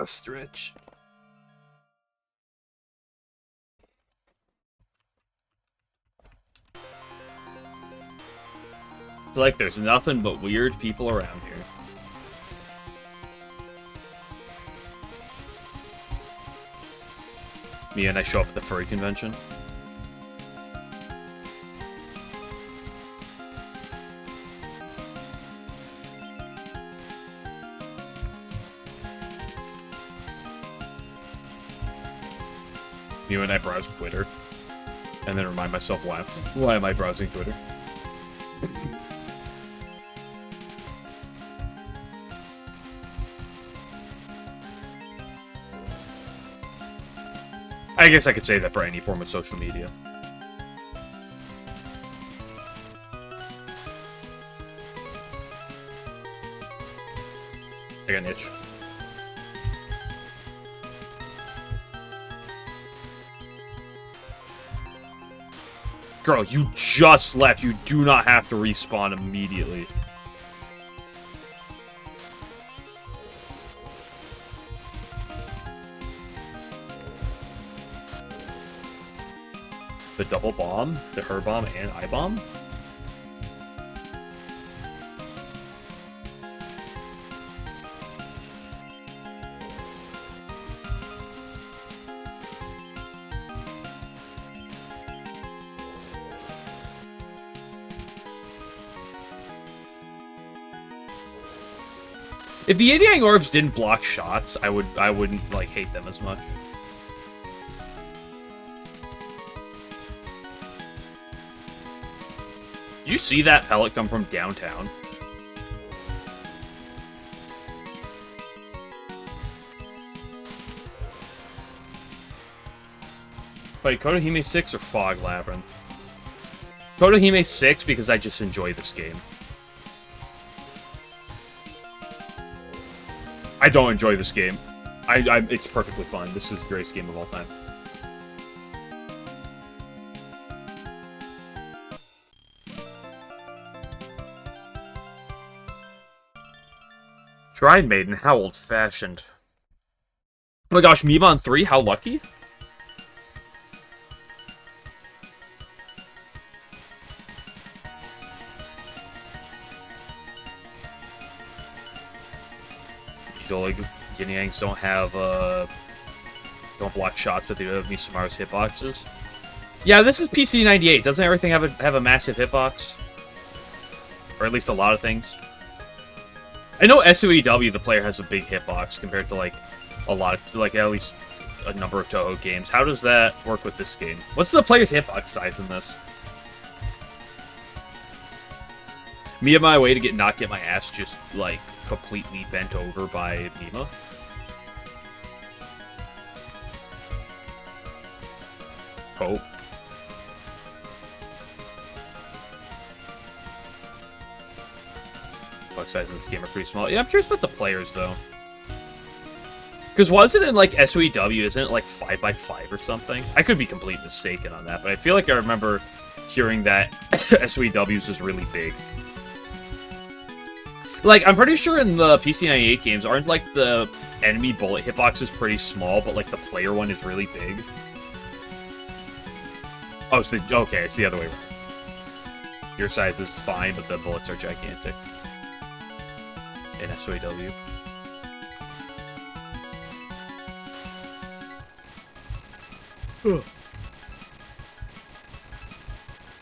Stretch. It's like there's nothing but weird people around here. Me and I show up at the furry convention. Me and I browse Twitter. And then remind myself why am I browsing Twitter? I guess I could say that for any form of social media. I got an itch. Girl, you just left. You do not have to respawn immediately. The double bomb, the her bomb, and I bomb? If the Yang Orbs didn't block shots, I wouldn't like hate them as much. Did you see that pellet come from downtown? Wait, Kotohime 6 or Fog Labyrinth? Kotohime 6 because I just enjoy this game. I don't enjoy this game. It's perfectly fun. This is the greatest game of all time. Shrine Maiden, how old-fashioned. Oh my gosh, Mimon 3, how lucky? Like, Yin-Yangs don't have, don't block shots, but they do have Misamaru's hitboxes. Yeah, this is PC 98. Doesn't everything have a massive hitbox? Or at least a lot of things. I know SOEW, the player has a big hitbox compared to, like, a lot of, like, at least a number of Touhou games. How does that work with this game? What's the player's hitbox size in this? Me and my way to not get my ass just, like, completely bent over by Mima. Hope. Box size in this game are pretty small. Yeah, I'm curious about the players, though. Because wasn't it in, like, SOEW, isn't it, like, 5x5 or something? I could be completely mistaken on that, but I feel like I remember hearing that SOEWs is really big. Like, I'm pretty sure in the PC 98 games, aren't, like, the enemy bullet hitboxes pretty small, but, like, the player one is really big? Oh, okay, it's the other way around. Your size is fine, but the bullets are gigantic. In SOEW.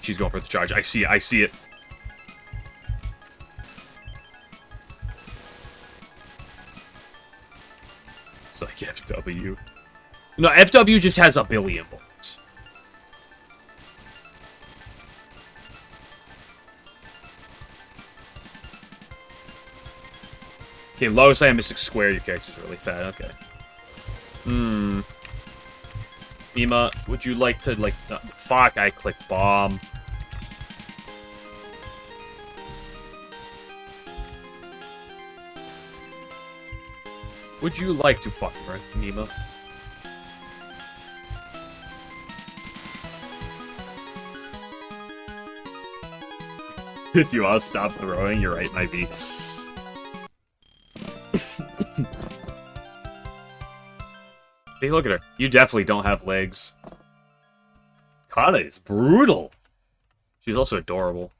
She's going for the charge. I see it. FW. No, FW just has a billion bullets. Okay, lowest I am Mystic Square. Your character's really fat. Okay. Mima, would you like to, like... fuck, I clicked bomb. Would you like to fuck her, Mima? If you want to stop throwing, you're right, might be. Hey, look at her. You definitely don't have legs. Kana is brutal. She's also adorable.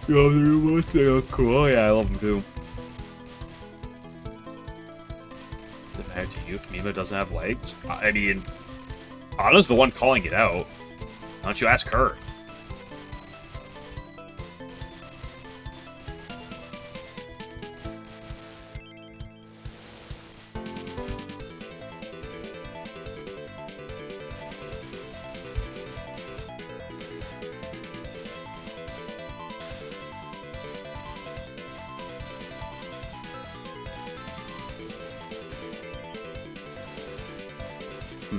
Yo, they're cool. Yeah, I love them too. Doesn't matter to you if Mima doesn't have legs. I mean, Anna's the one calling it out. Why don't you ask her?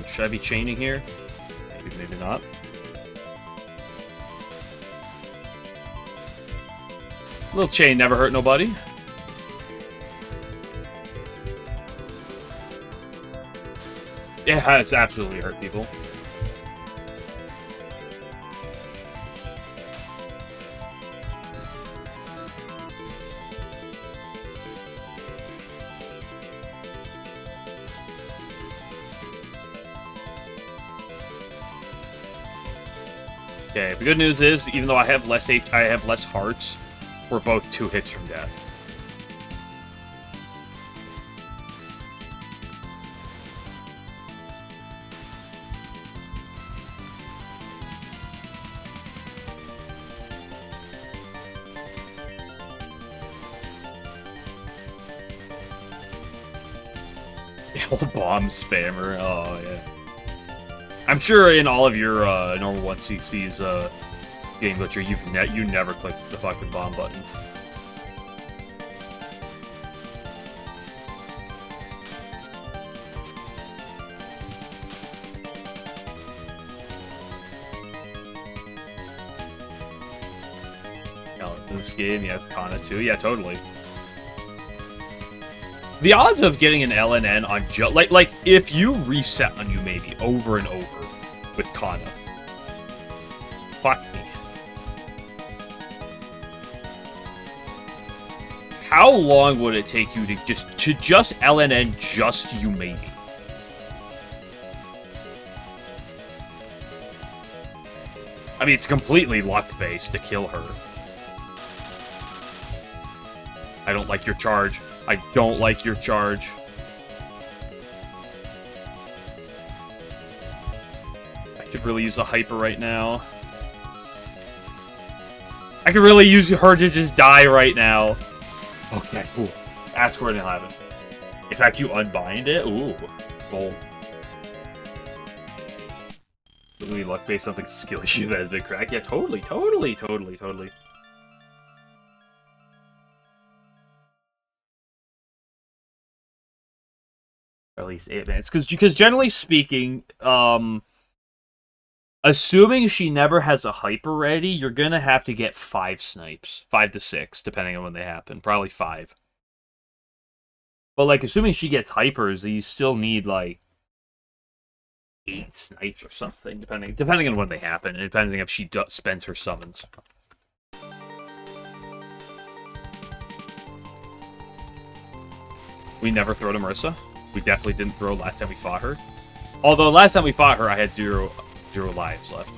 Should I be chaining here? Maybe not. A little chain never hurt nobody. It has absolutely hurt people. Okay, the good news is, even though I have less hearts, we're both 2 hits from death. Old bomb spammer. Oh yeah. I'm sure in all of your normal 1cc's game glitcher, you never click the fucking bomb button. In this game, you have Kana too. Yeah, totally. The odds of getting an LNN on like if you reset on you maybe over and over with Kana, fuck me. How long would it take you to just LNN just you maybe? I mean, it's completely luck-based to kill her. I don't like your charge. I don't like your charge. I could really use a hyper right now. I could really use her to just die right now. Okay, cool. Ask for it and have it. In fact, you unbind it? Ooh. Bold. Really luck-based sounds like a skill issue that has been cracked. Yeah, totally. At least 8 minutes. Because generally speaking, assuming she never has a hyper ready, you're gonna have to get 5 snipes. 5 to 6, depending on when they happen. Probably 5. But, like, assuming she gets hypers, you still need, like, 8 snipes or something, depending on when they happen, and depending if she spends her summons. We never throw to Marissa. We definitely didn't throw last time we fought her. Although last time we fought her, I had zero lives left.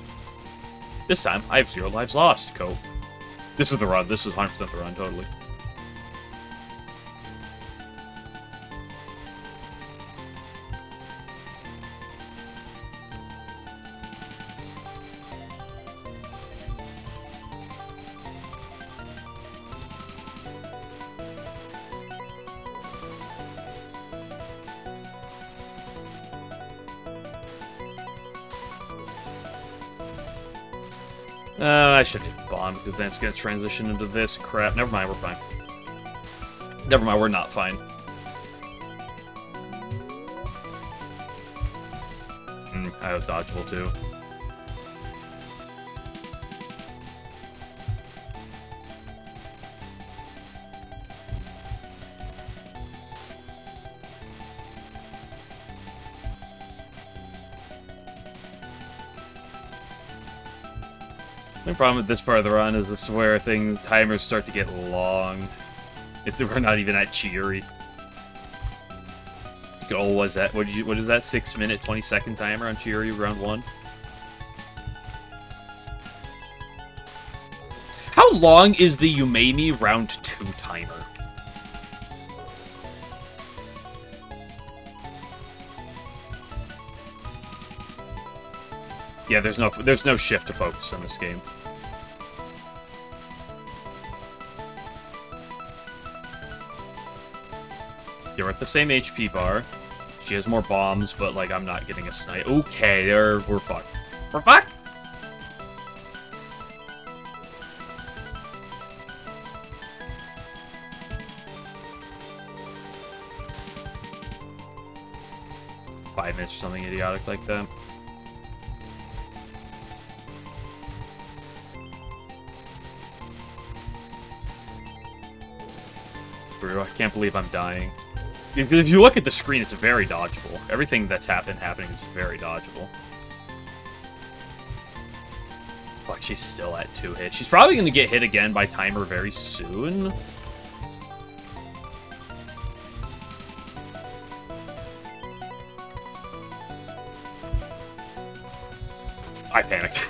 This time, I have 0 lives lost, Cope. This is the run. This is 100% the run, totally. I should hit bomb, because then it's going to transition into this crap. Never mind, we're fine. Never mind, we're not fine. I was dodgeable, too. The problem with this part of the run is this is where timers start to get long. We're not even at Chiuri. Goal was that what is that 6-minute 20-second timer on Chiuri round 1? How long is the Yumeimi round 2 timer? Yeah, there's no shift to focus in this game. You're at the same HP bar. She has more bombs, but like I'm not getting a snipe. Okay, we're fucked. We're fucked. Five minutes or something idiotic like that. I can't believe I'm dying. If you look at the screen, it's very dodgeable. Everything that's happening is very dodgeable. Fuck, she's still at 2 hits. She's probably going to get hit again by timer very soon. I panicked.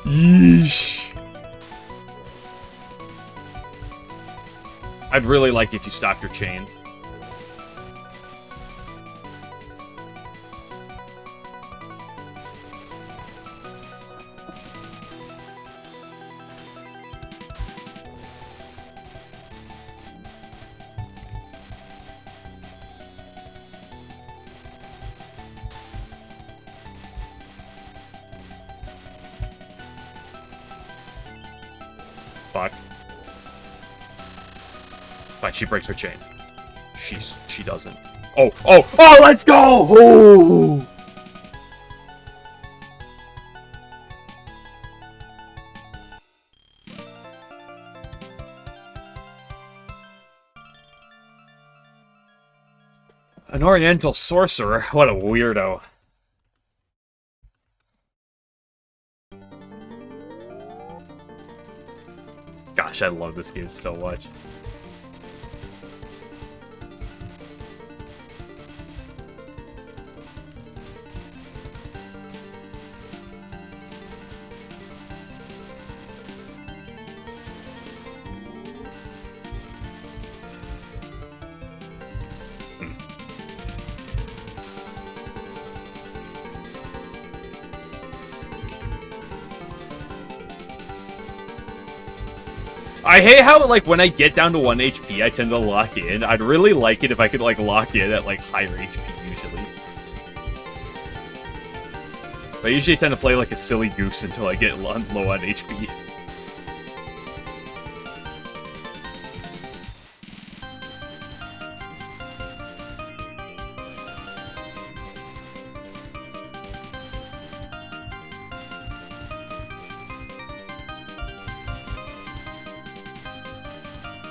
Yeesh. I'd really like if you stopped your chain. Fuck. Fine, she breaks her chain. She doesn't. Oh, let's go! Oh! An Oriental sorcerer? What a weirdo. Gosh, I love this game so much. I hate how, like, when I get down to 1 HP, I tend to lock in. I'd really like it if I could, like, lock in at, like, higher HP, usually. But I usually tend to play like a silly goose until I get low on HP.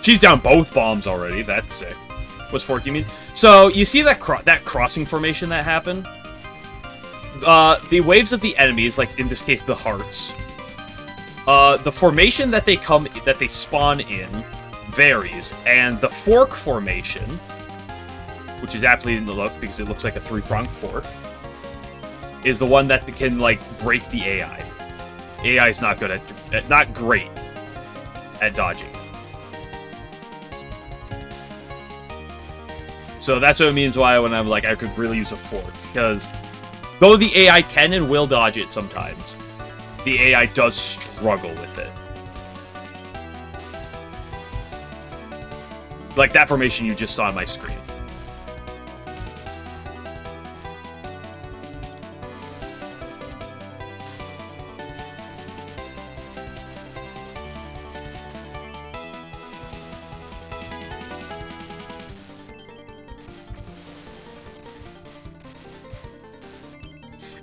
She's down both bombs already. That's sick. What's fork you mean? So, you see that that crossing formation that happened? The waves of the enemies, like in this case the hearts, the formation that they spawn in varies, and the fork formation, which is aptly in the look because it looks like a 3-pronged fork, is the one that can, like, break the AI. AI is not good not great at dodging. So that's what it means why when I'm like, I could really use a fork, because though the AI can and will dodge it sometimes, the AI does struggle with it. Like that formation you just saw on my screen.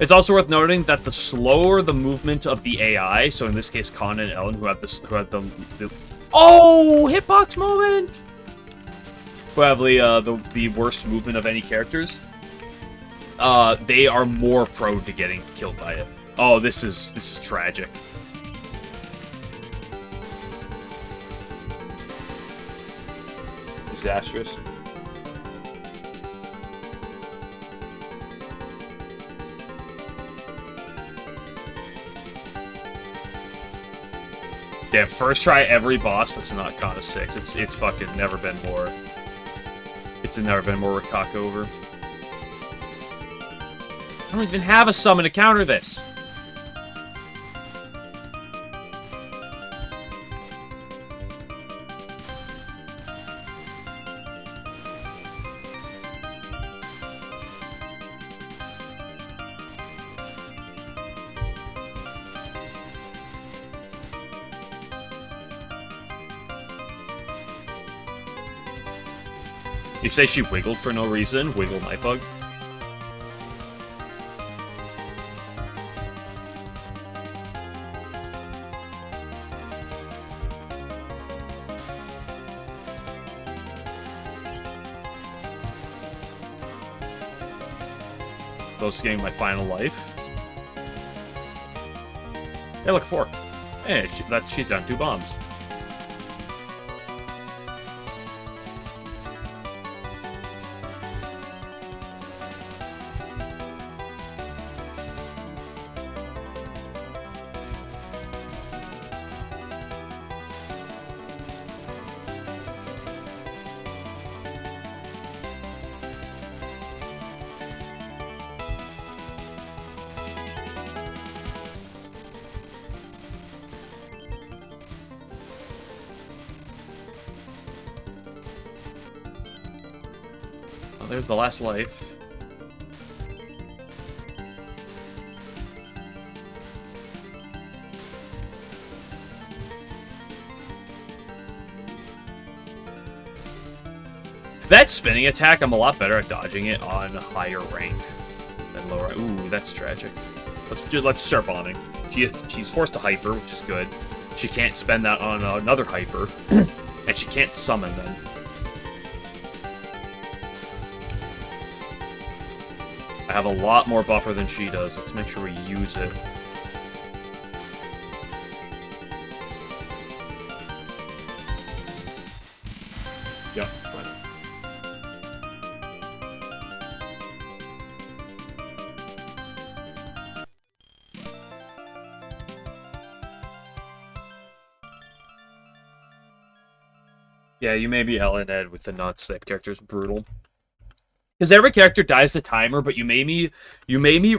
It's also worth noting that the slower the movement of the AI, so in this case Kana and Ellen, who have the oh, hitbox moment, probably the worst movement of any characters. They are more prone to getting killed by it. Oh, this is tragic. Disastrous. Damn, first try every boss that's not Kana 6. It's fucking never been more. It's never been more Rikaka over. I don't even have a summon to counter this. You say she wiggled for no reason? Wiggle my bug? Close to getting my final life. Hey, look, 4. Hey, she's down 2 bombs. There's the last life. That spinning attack, I'm a lot better at dodging it on higher rank than lower. Ooh, that's tragic. Let's start bonding. She's forced to hyper, which is good. She can't spend that on another hyper, and she can't summon them. I have a lot more buffer than she does. Let's make sure we use it. Yep, fine. Yeah, you may be Ellen Ed with the non-snap characters. Brutal. Because every character dies to timer, but you may me,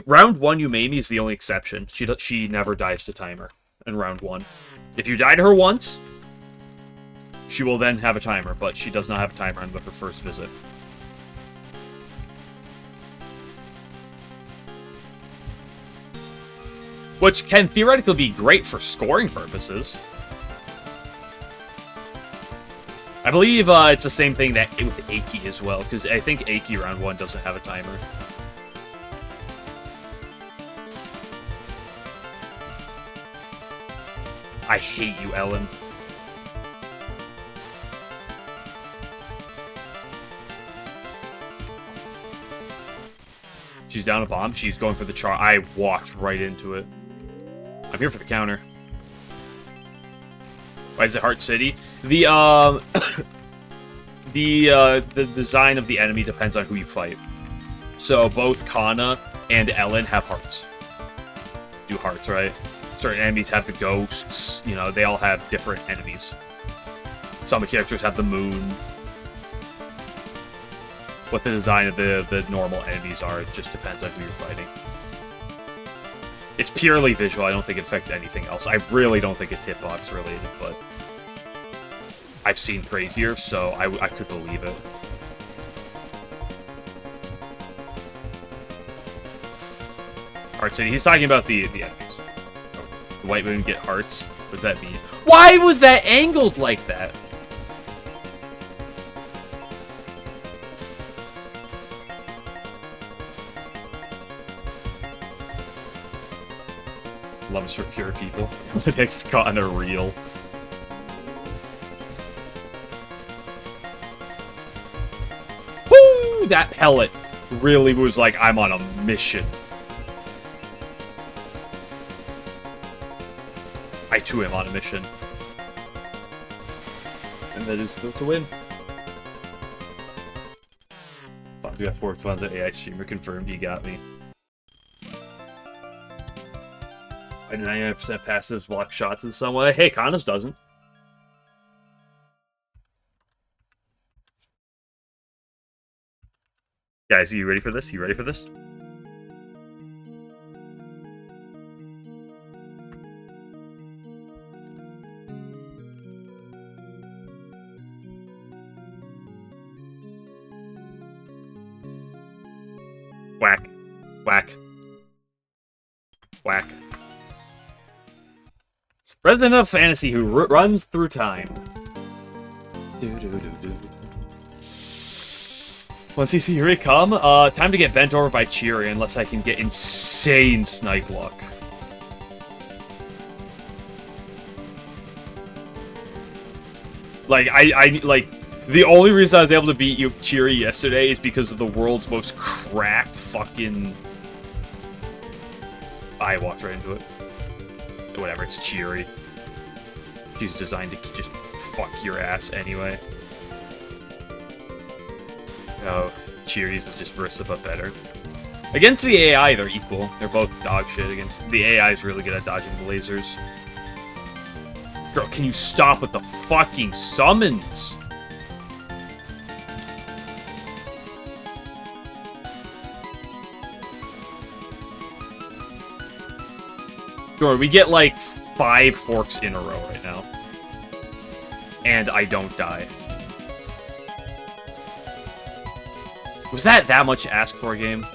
round 1, you may me is the only exception. She never dies to timer in round 1. If you die to her once, she will then have a timer, but she does not have a timer on her first visit. Which can theoretically be great for scoring purposes. I believe it's the same thing that with Aiki as well, because I think Aiki round 1 doesn't have a timer. I hate you, Ellen. She's down a bomb. She's going for the char. I walked right into it. I'm here for the counter. Why is it Heart City? The design of the enemy depends on who you fight. So both Kana and Ellen have hearts. Do hearts, right? Certain enemies have the ghosts. You know, they all have different enemies. Some of the characters have the moon. What the design of the normal enemies are, it just depends on who you're fighting. It's purely visual. I don't think it affects anything else. I really don't think it's hitbox related, but I've seen crazier, so I could believe it. Heart City. He's talking about the enemies. The White Moon get hearts. What does that mean? Why was that angled like that? loves for pure people. Lunatic's gotten a real. Woo! That pellet really was like, I'm on a mission. I too am on a mission. And that is still to win. Fuck, we got 4 ones at AI streamer confirmed, you got me. I 99% passives block shots in some way. Hey, Kana's doesn't. Guys, are you ready for this? You ready for this? Whack. Whack. Whack. Resident of Fantasy who runs through time. Once you see Yuri come, time to get bent over by Chiri unless I can get insane snipe luck. Like, like, the only reason I was able to beat you, Chiri, yesterday is because of the world's most cracked fucking... I walked right into it. Whatever, it's Chiri. She's designed to just fuck your ass anyway. Oh, Chiri's is just Marissa, but better. Against the AI, they're equal. They're both dog shit. Against the AI is really good at dodging the lasers. Girl, can you stop with the fucking summons? Sure, we get like 5 forks in a row right now. And I don't die. Was that much to ask for a game?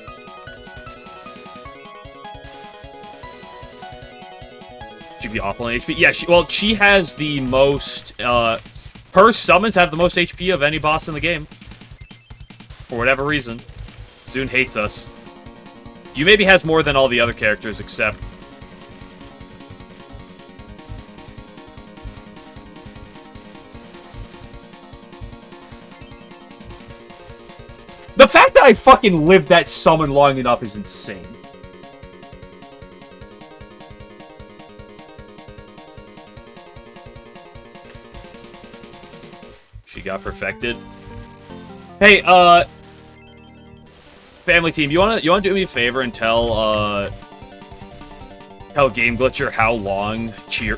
She'd be awful on HP. Yeah, she has the most, her summons have the most HP of any boss in the game. For whatever reason. Zune hates us. You maybe has more than all the other characters, except... The fact that I fucking lived that summon long enough is insane. She got perfected. Hey, family team, you wanna do me a favor and tell Game Glitcher how long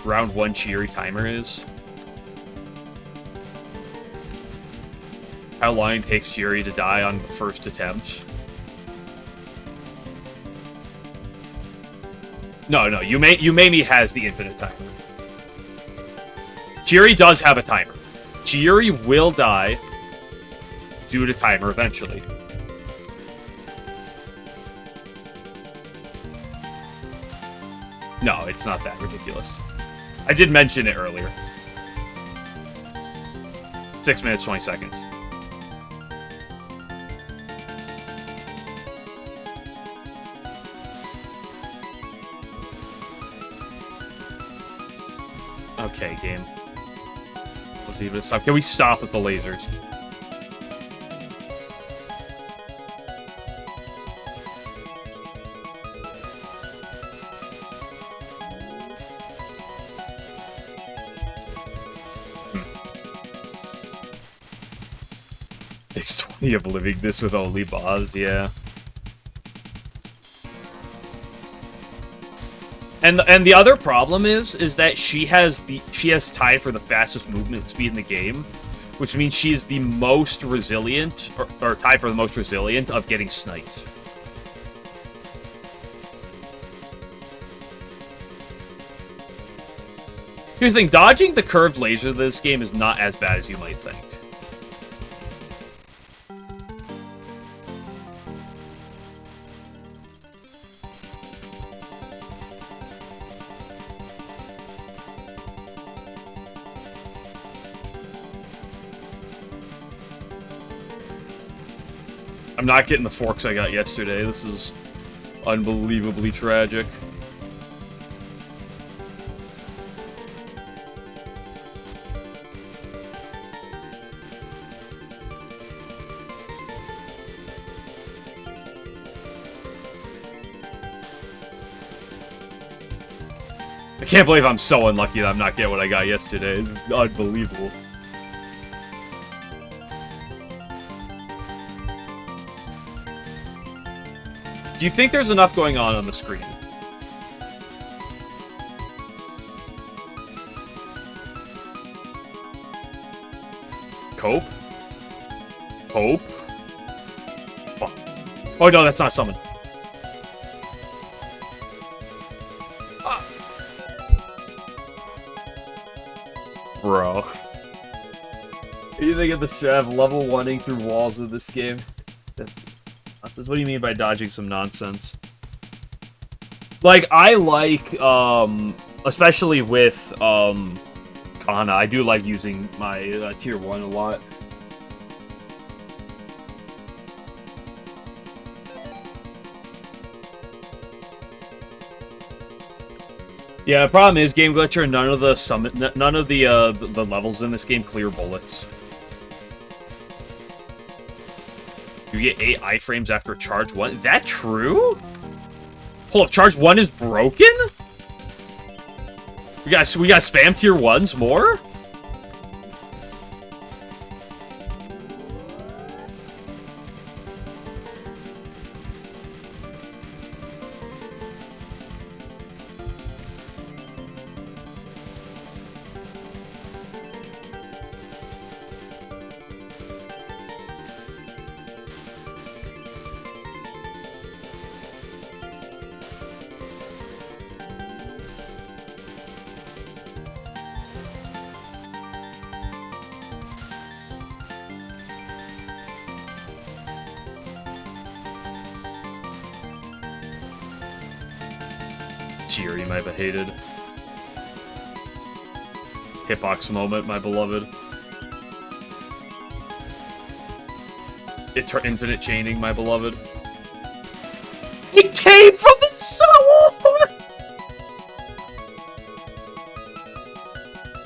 round 1 Chiri timer is? How long it takes Chiri to die on the first attempt. No, Yumemi has the infinite timer. Chiri does have a timer. Chiri will die due to timer eventually. No, it's not that ridiculous. I did mention it earlier. 6 minutes, 20 seconds. Okay, game. Let's even stop. Can we stop with the lasers? Takes 20 of living this with only boss, yeah. And the other problem is that she has tied for the fastest movement speed in the game, which means she is the most resilient, or tied for the most resilient of getting sniped. Here's the thing, dodging the curved laser of this game is not as bad as you might think. I'm not getting the forks I got yesterday. This is unbelievably tragic. I can't believe I'm so unlucky that I'm not getting what I got yesterday. It's unbelievable. Do you think there's enough going on the screen? Cope? Cope? Fuck. Oh no, that's not summon. Bro. What do you think of the Strav level 1ing through walls of this game? What do you mean by dodging some nonsense? Like, I like, especially with, Kana, I do like using my tier 1 a lot. Yeah, the problem is Game Glitcher. None of the levels in this game clear bullets. You get 8 iframes after charge 1. Is that true? Hold up, charge 1 is broken? We got spam tier 1s more? Cheery, my hated. Hitbox moment, my beloved. Infinite chaining, my beloved. It came from the soul!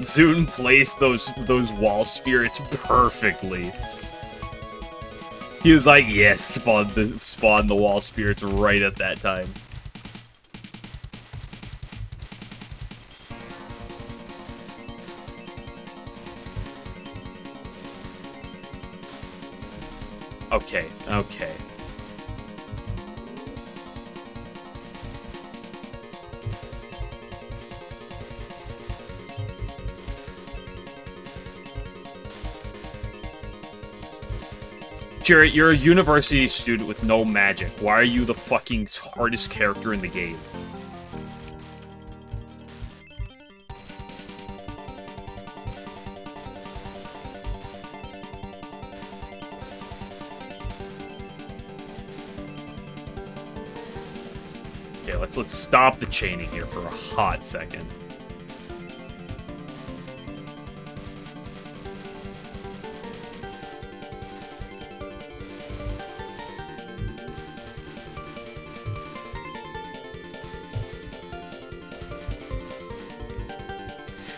Zune placed those wall spirits perfectly. He was like, yes, spawn the wall spirits right at that time. Okay, okay. Jarrett, you're a university student with no magic. Why are you the fucking hardest character in the game? Let's stop the chaining here for a hot second.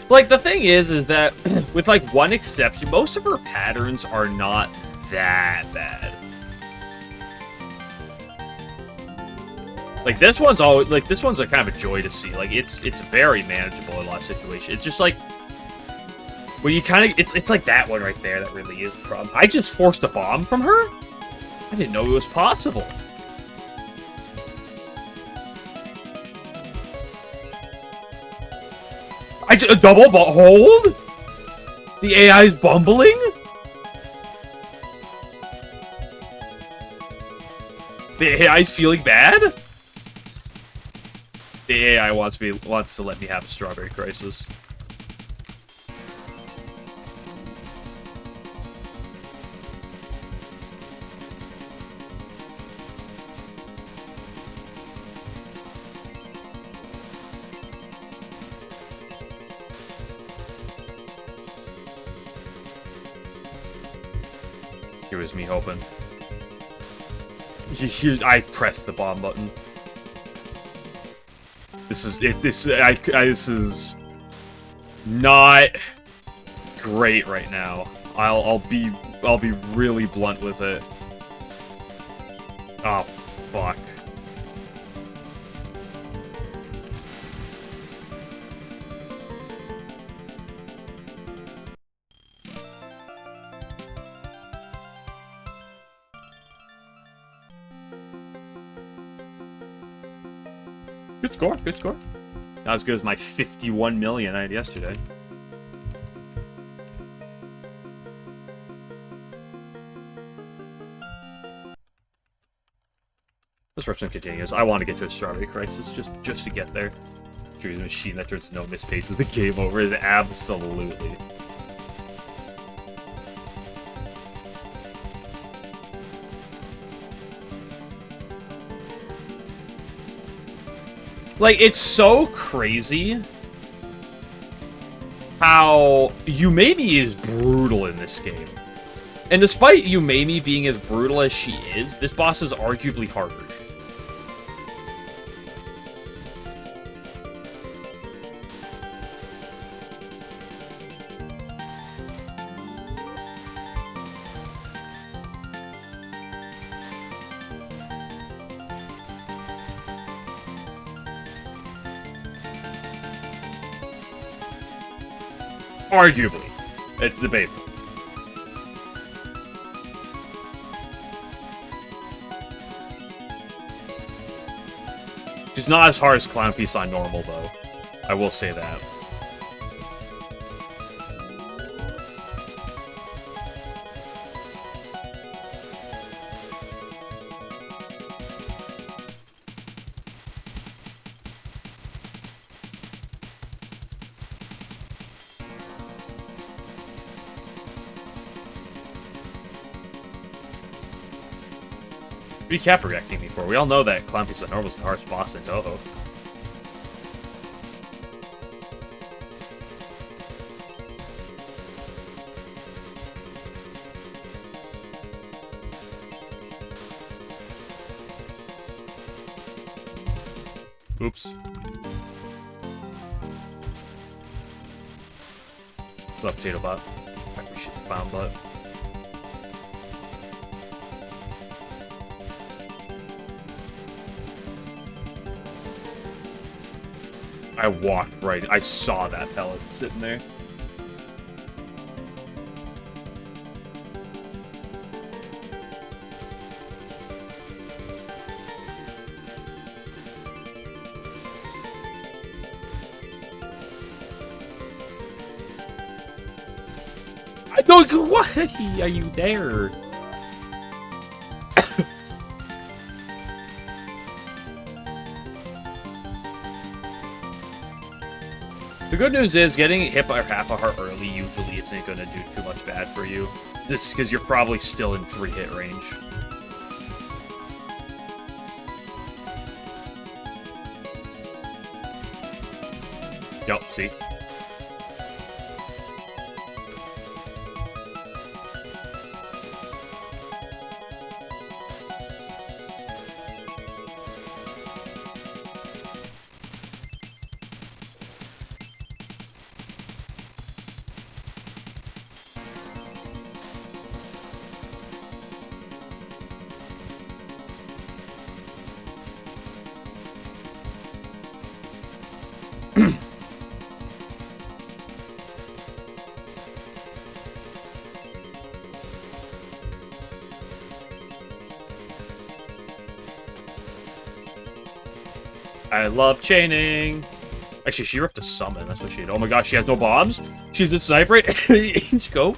Like, the thing is that, with, like, one exception, most of her patterns are not that bad. Like, this one's always, like, this one's a kind of a joy to see. Like, it's very manageable in a lot of situations. It's just, like, when you kind of, it's like that one right there that really is the problem. I just forced a bomb from her? I didn't know it was possible. A double hold? The AI is bumbling? The AI is feeling bad? The AI wants to let me have a strawberry crisis. Here was me hoping. I pressed the bomb button. This is not great right now. I'll be really blunt with it. Oh fuck. Good score, good score. Not as good as my 51 million I had yesterday. Disruption continues. I want to get to a Strawberry Crisis just to get there. Choose a machine that turns no mispace of the game over is absolutely. Like, it's so crazy how Yumemi is brutal in this game. And despite Yumemi being as brutal as she is, this boss is arguably harder. Arguably. It's debatable. She's not as hard as Clown Piece on normal, though. I will say that. What are you Kappa reacting me for? We all know that Clown Piece on normal is the hardest boss in Touhou. Oops. What's up, Potato Bot? After shit found butt. I walked right. I saw that pellet sitting there. I don't. What are you there? The good news is, getting hit by half a heart early usually isn't going to do too much bad for you. Just because you're probably still in 3-hit range. Yup, see? I love chaining. Actually, she ripped a summon. That's what she did. Oh my gosh, she has no bombs? She's a sniper in scope.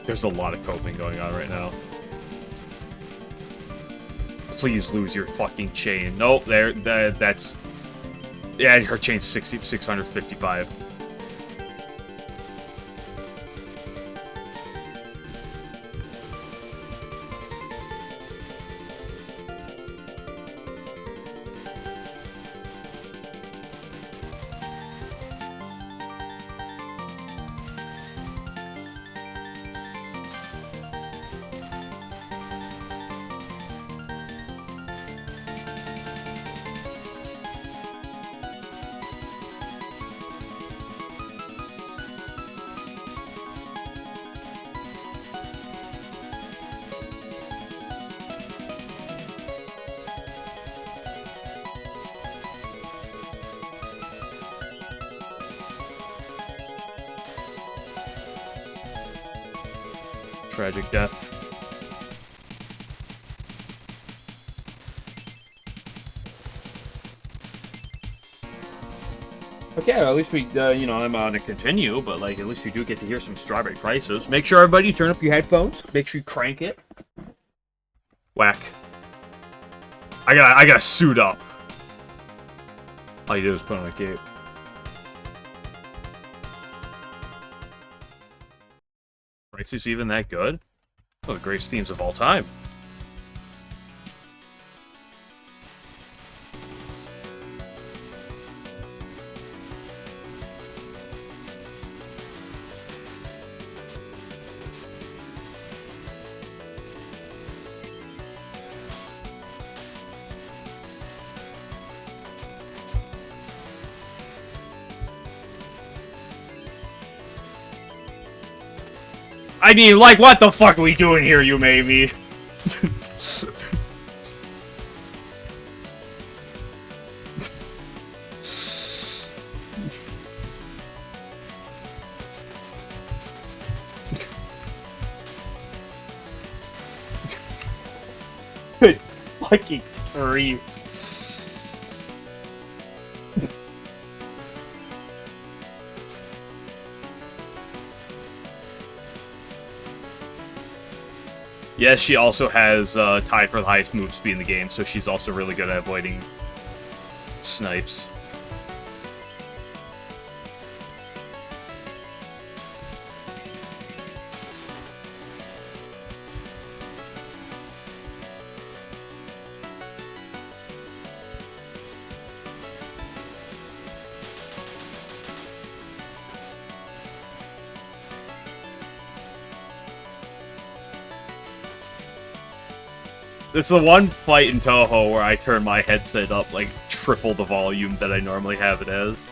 There's a lot of coping going on right now. Please lose your fucking chain. Nope, that's... Yeah, her chain's 655. tragic death. Okay, at least we, you know, I'm on to continue, but, like, at least you do get to hear some Strawberry Prices. Make sure, everybody, turn up your headphones. Make sure you crank it. Whack. I gotta suit up. All you do is put on a cape. Prices even that good? One of the greatest themes of all time. I mean, like, what the fuck are we doing here, you made me? Good fucking grief. Yes, she also has tied for the highest move speed in the game, so she's also really good at avoiding snipes. This is the one fight in Touhou where I turn my headset up like triple the volume that I normally have it as.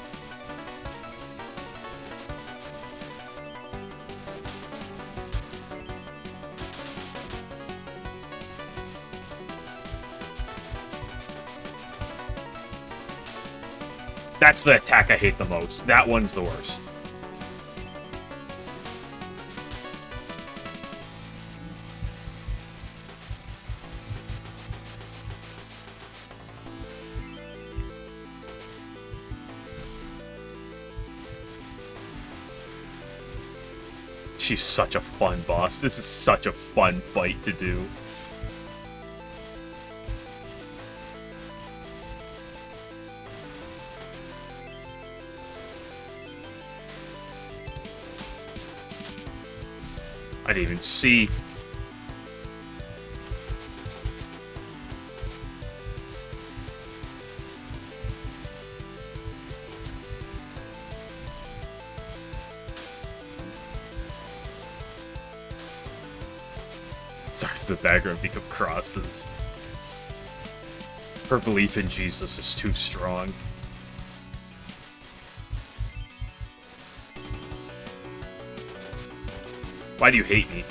That's the attack I hate the most. That one's the worst. She's such a fun boss. This is such a fun fight to do. I didn't even see. Starts the background become crosses. Her belief in Jesus is too strong. Why do you hate me?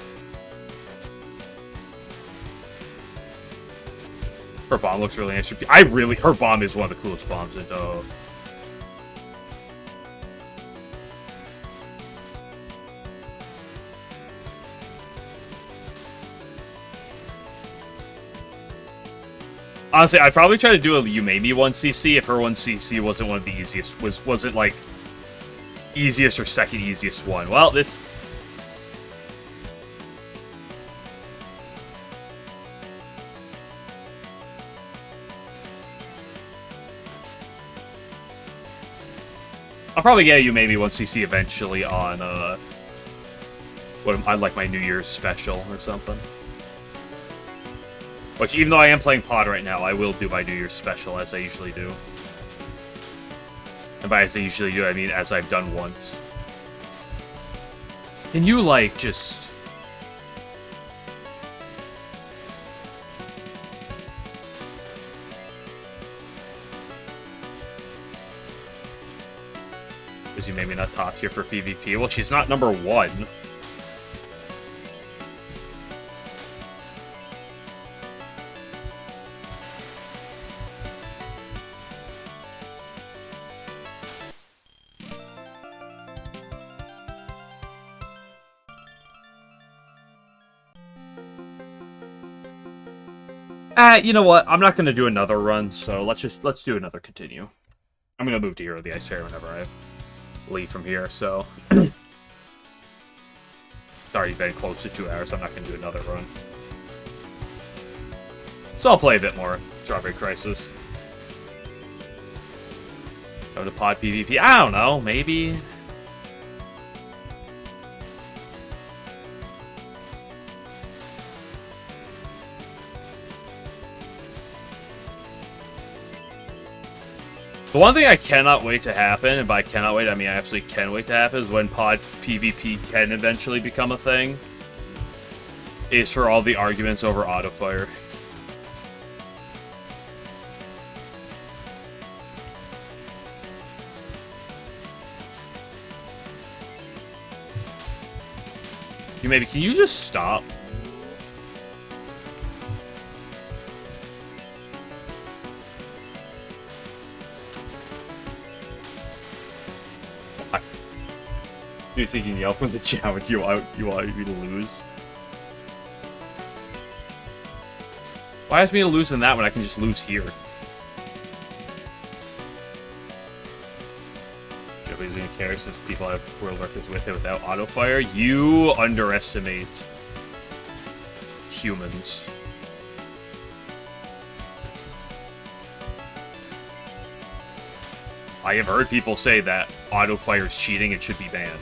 Her bomb looks really nice. Her bomb is one of the coolest bombs in Honestly, I'd probably try to do a You Made Me 1cc if her 1cc wasn't one of the easiest. Wasn't like easiest or second easiest one. Well, this. I'll probably get a You Made Me 1cc eventually on on like my New Year's special or something. Which, even though I am playing Pod right now, I will do my New Year's special, as I usually do. And by as I usually do, I mean as I've done once. Can you, like, just... Because you made me not top tier for PvP. Well, she's not number 1. You know what? I'm not gonna do another run, so let's do another continue. I'm gonna move to Hero of the Ice Fair whenever I leave from here, so... It's already been close to 2 hours, so I'm not gonna do another run. So I'll play a bit more Strawberry Crisis. Go to pod PvP? I don't know, maybe... The one thing I cannot wait to happen, and by cannot wait, I mean I absolutely can wait to happen, is when pod PvP can eventually become a thing, is for all the arguments over autofire. Can you just stop? Do you think you can yell from the challenge you want me to lose? Why ask me to lose in that when I can just lose here? Nobody's gonna care since people have world records with it without autofire. You underestimate humans. I have heard people say that autofire is cheating and should be banned.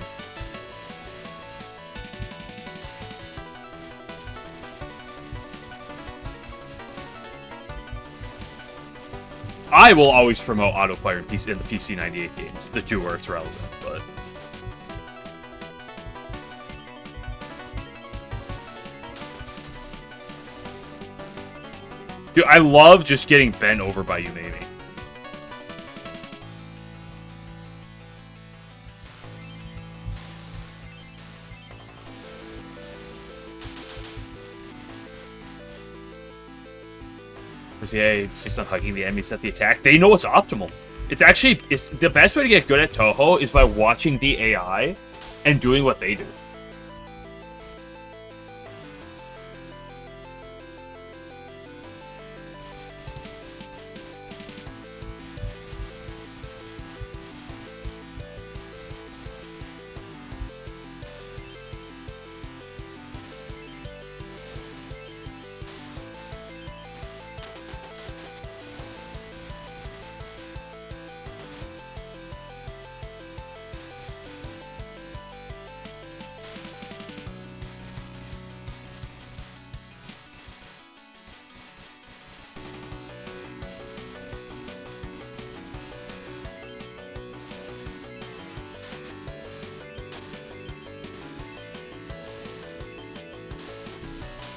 I will always promote autofire in the PC98 games, the two where it's relevant, but... Dude, I love just getting bent over by you, maybe. Yeah, it's not hugging the enemies at the attack. They know it's optimal. It's actually, the best way to get good at Touhou is by watching the AI and doing what they do.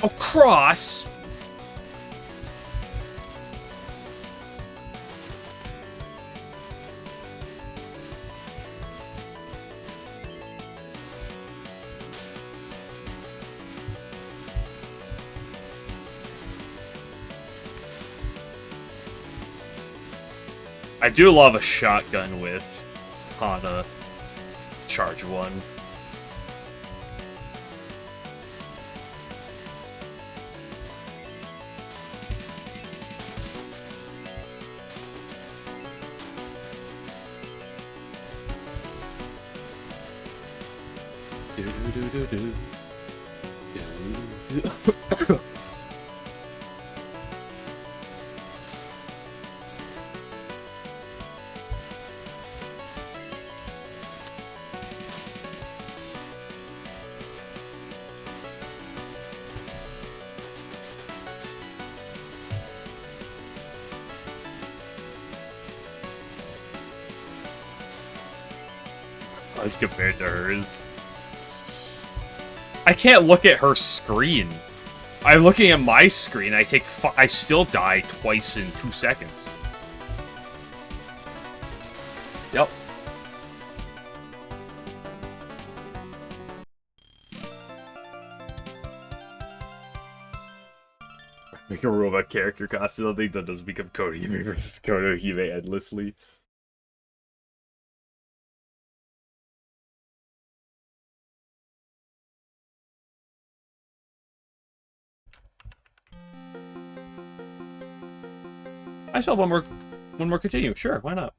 Oh, cross! I do love a shotgun with Kana charge 1. As compared to hers. I can't look at her screen. I'm looking at my screen. I still die twice in 2 seconds. Yep. Make a robot character costume. I think that does become Konohime versus Konohime endlessly. I still have one more continue. Sure, why not?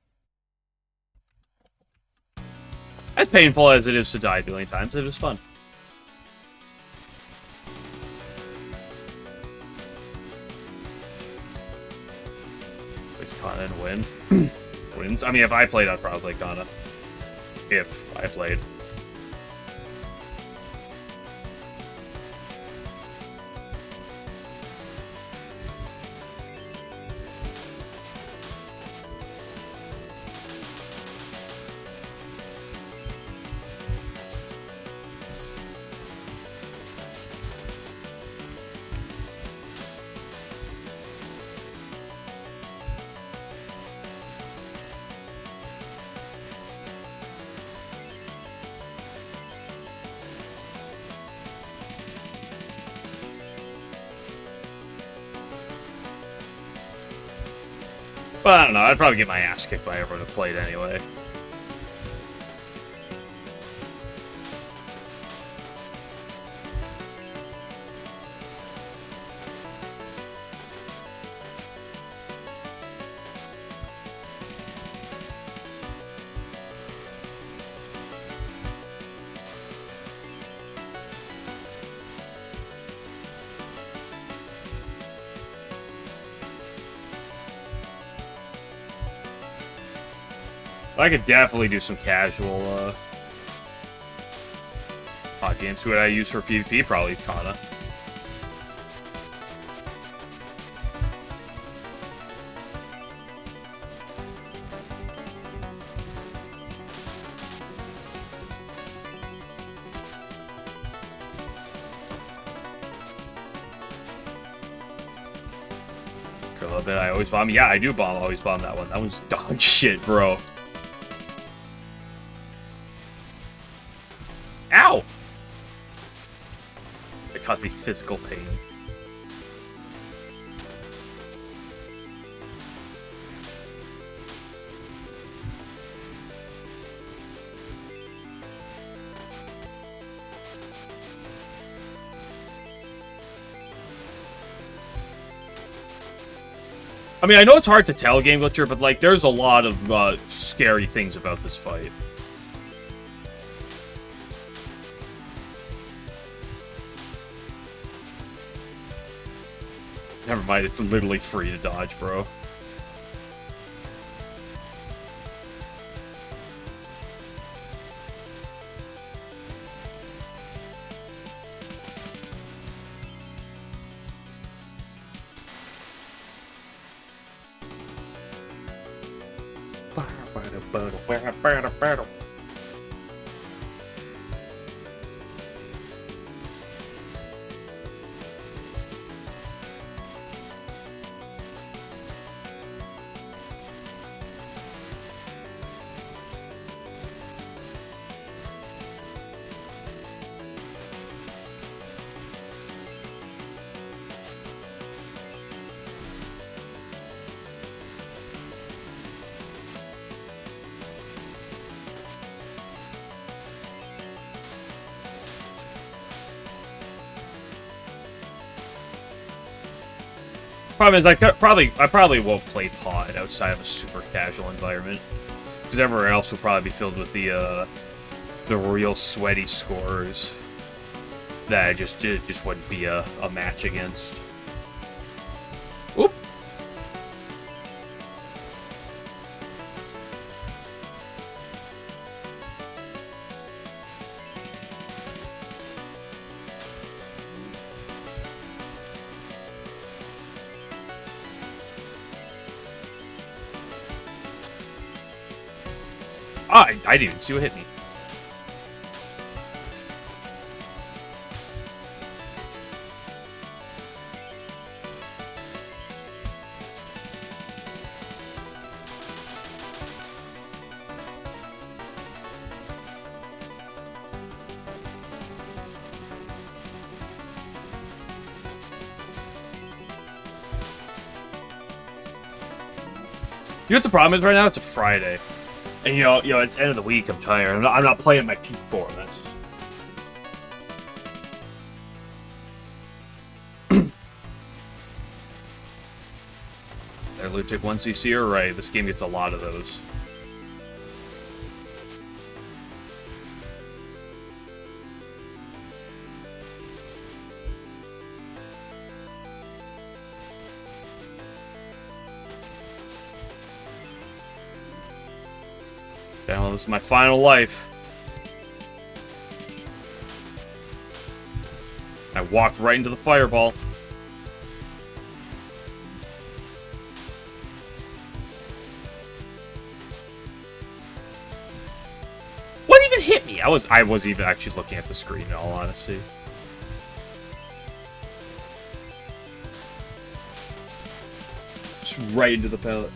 As painful as it is to die a billion times, it is fun. Place Kana and win. Wins. I mean, if I played, I'd probably play Kana. If I played. But I don't know, I'd probably get my ass kicked by everyone who played anyway. I could definitely do some casual, hot games. Who would I use for PvP? Probably Kana. For a little bit, I always bomb. Yeah, I do always bomb that one. That one's dog shit, bro. Ow! It caused me physical pain. I mean, I know it's hard to tell, Game Glitcher, but, like, there's a lot of scary things about this fight. Never mind, it's literally free to dodge, bro. Problem is, I probably won't play Pod outside of a super casual environment, because everywhere else will probably be filled with the real sweaty scorers that it just wouldn't be a match against. Oop. I didn't even see what hit me. You know what the problem is right now? It's a Friday. And you know, it's end of the week. I'm tired. I'm not playing my peak form. That's they're Lunatic 1cc are right. This game gets a lot of those. Damn, well, this is my final life. I walked right into the fireball. What even hit me? I wasn't even actually looking at the screen, in all honesty. Just right into the pellet.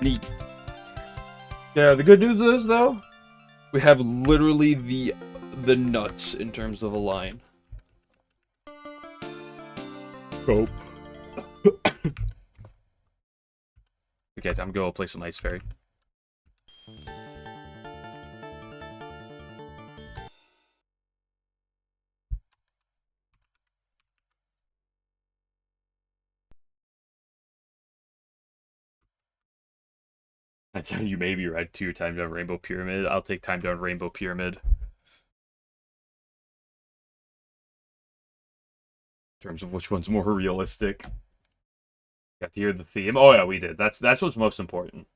Neat. Yeah, the good news is, though, we have literally the nuts in terms of a line. Cope. Okay, I'm going to play some Ice Fairy. I tell you, maybe you're right too. Time down Rainbow Pyramid. I'll take time down Rainbow Pyramid. In terms of which one's more realistic. Got to hear the theme. Oh yeah, we did. That's what's most important.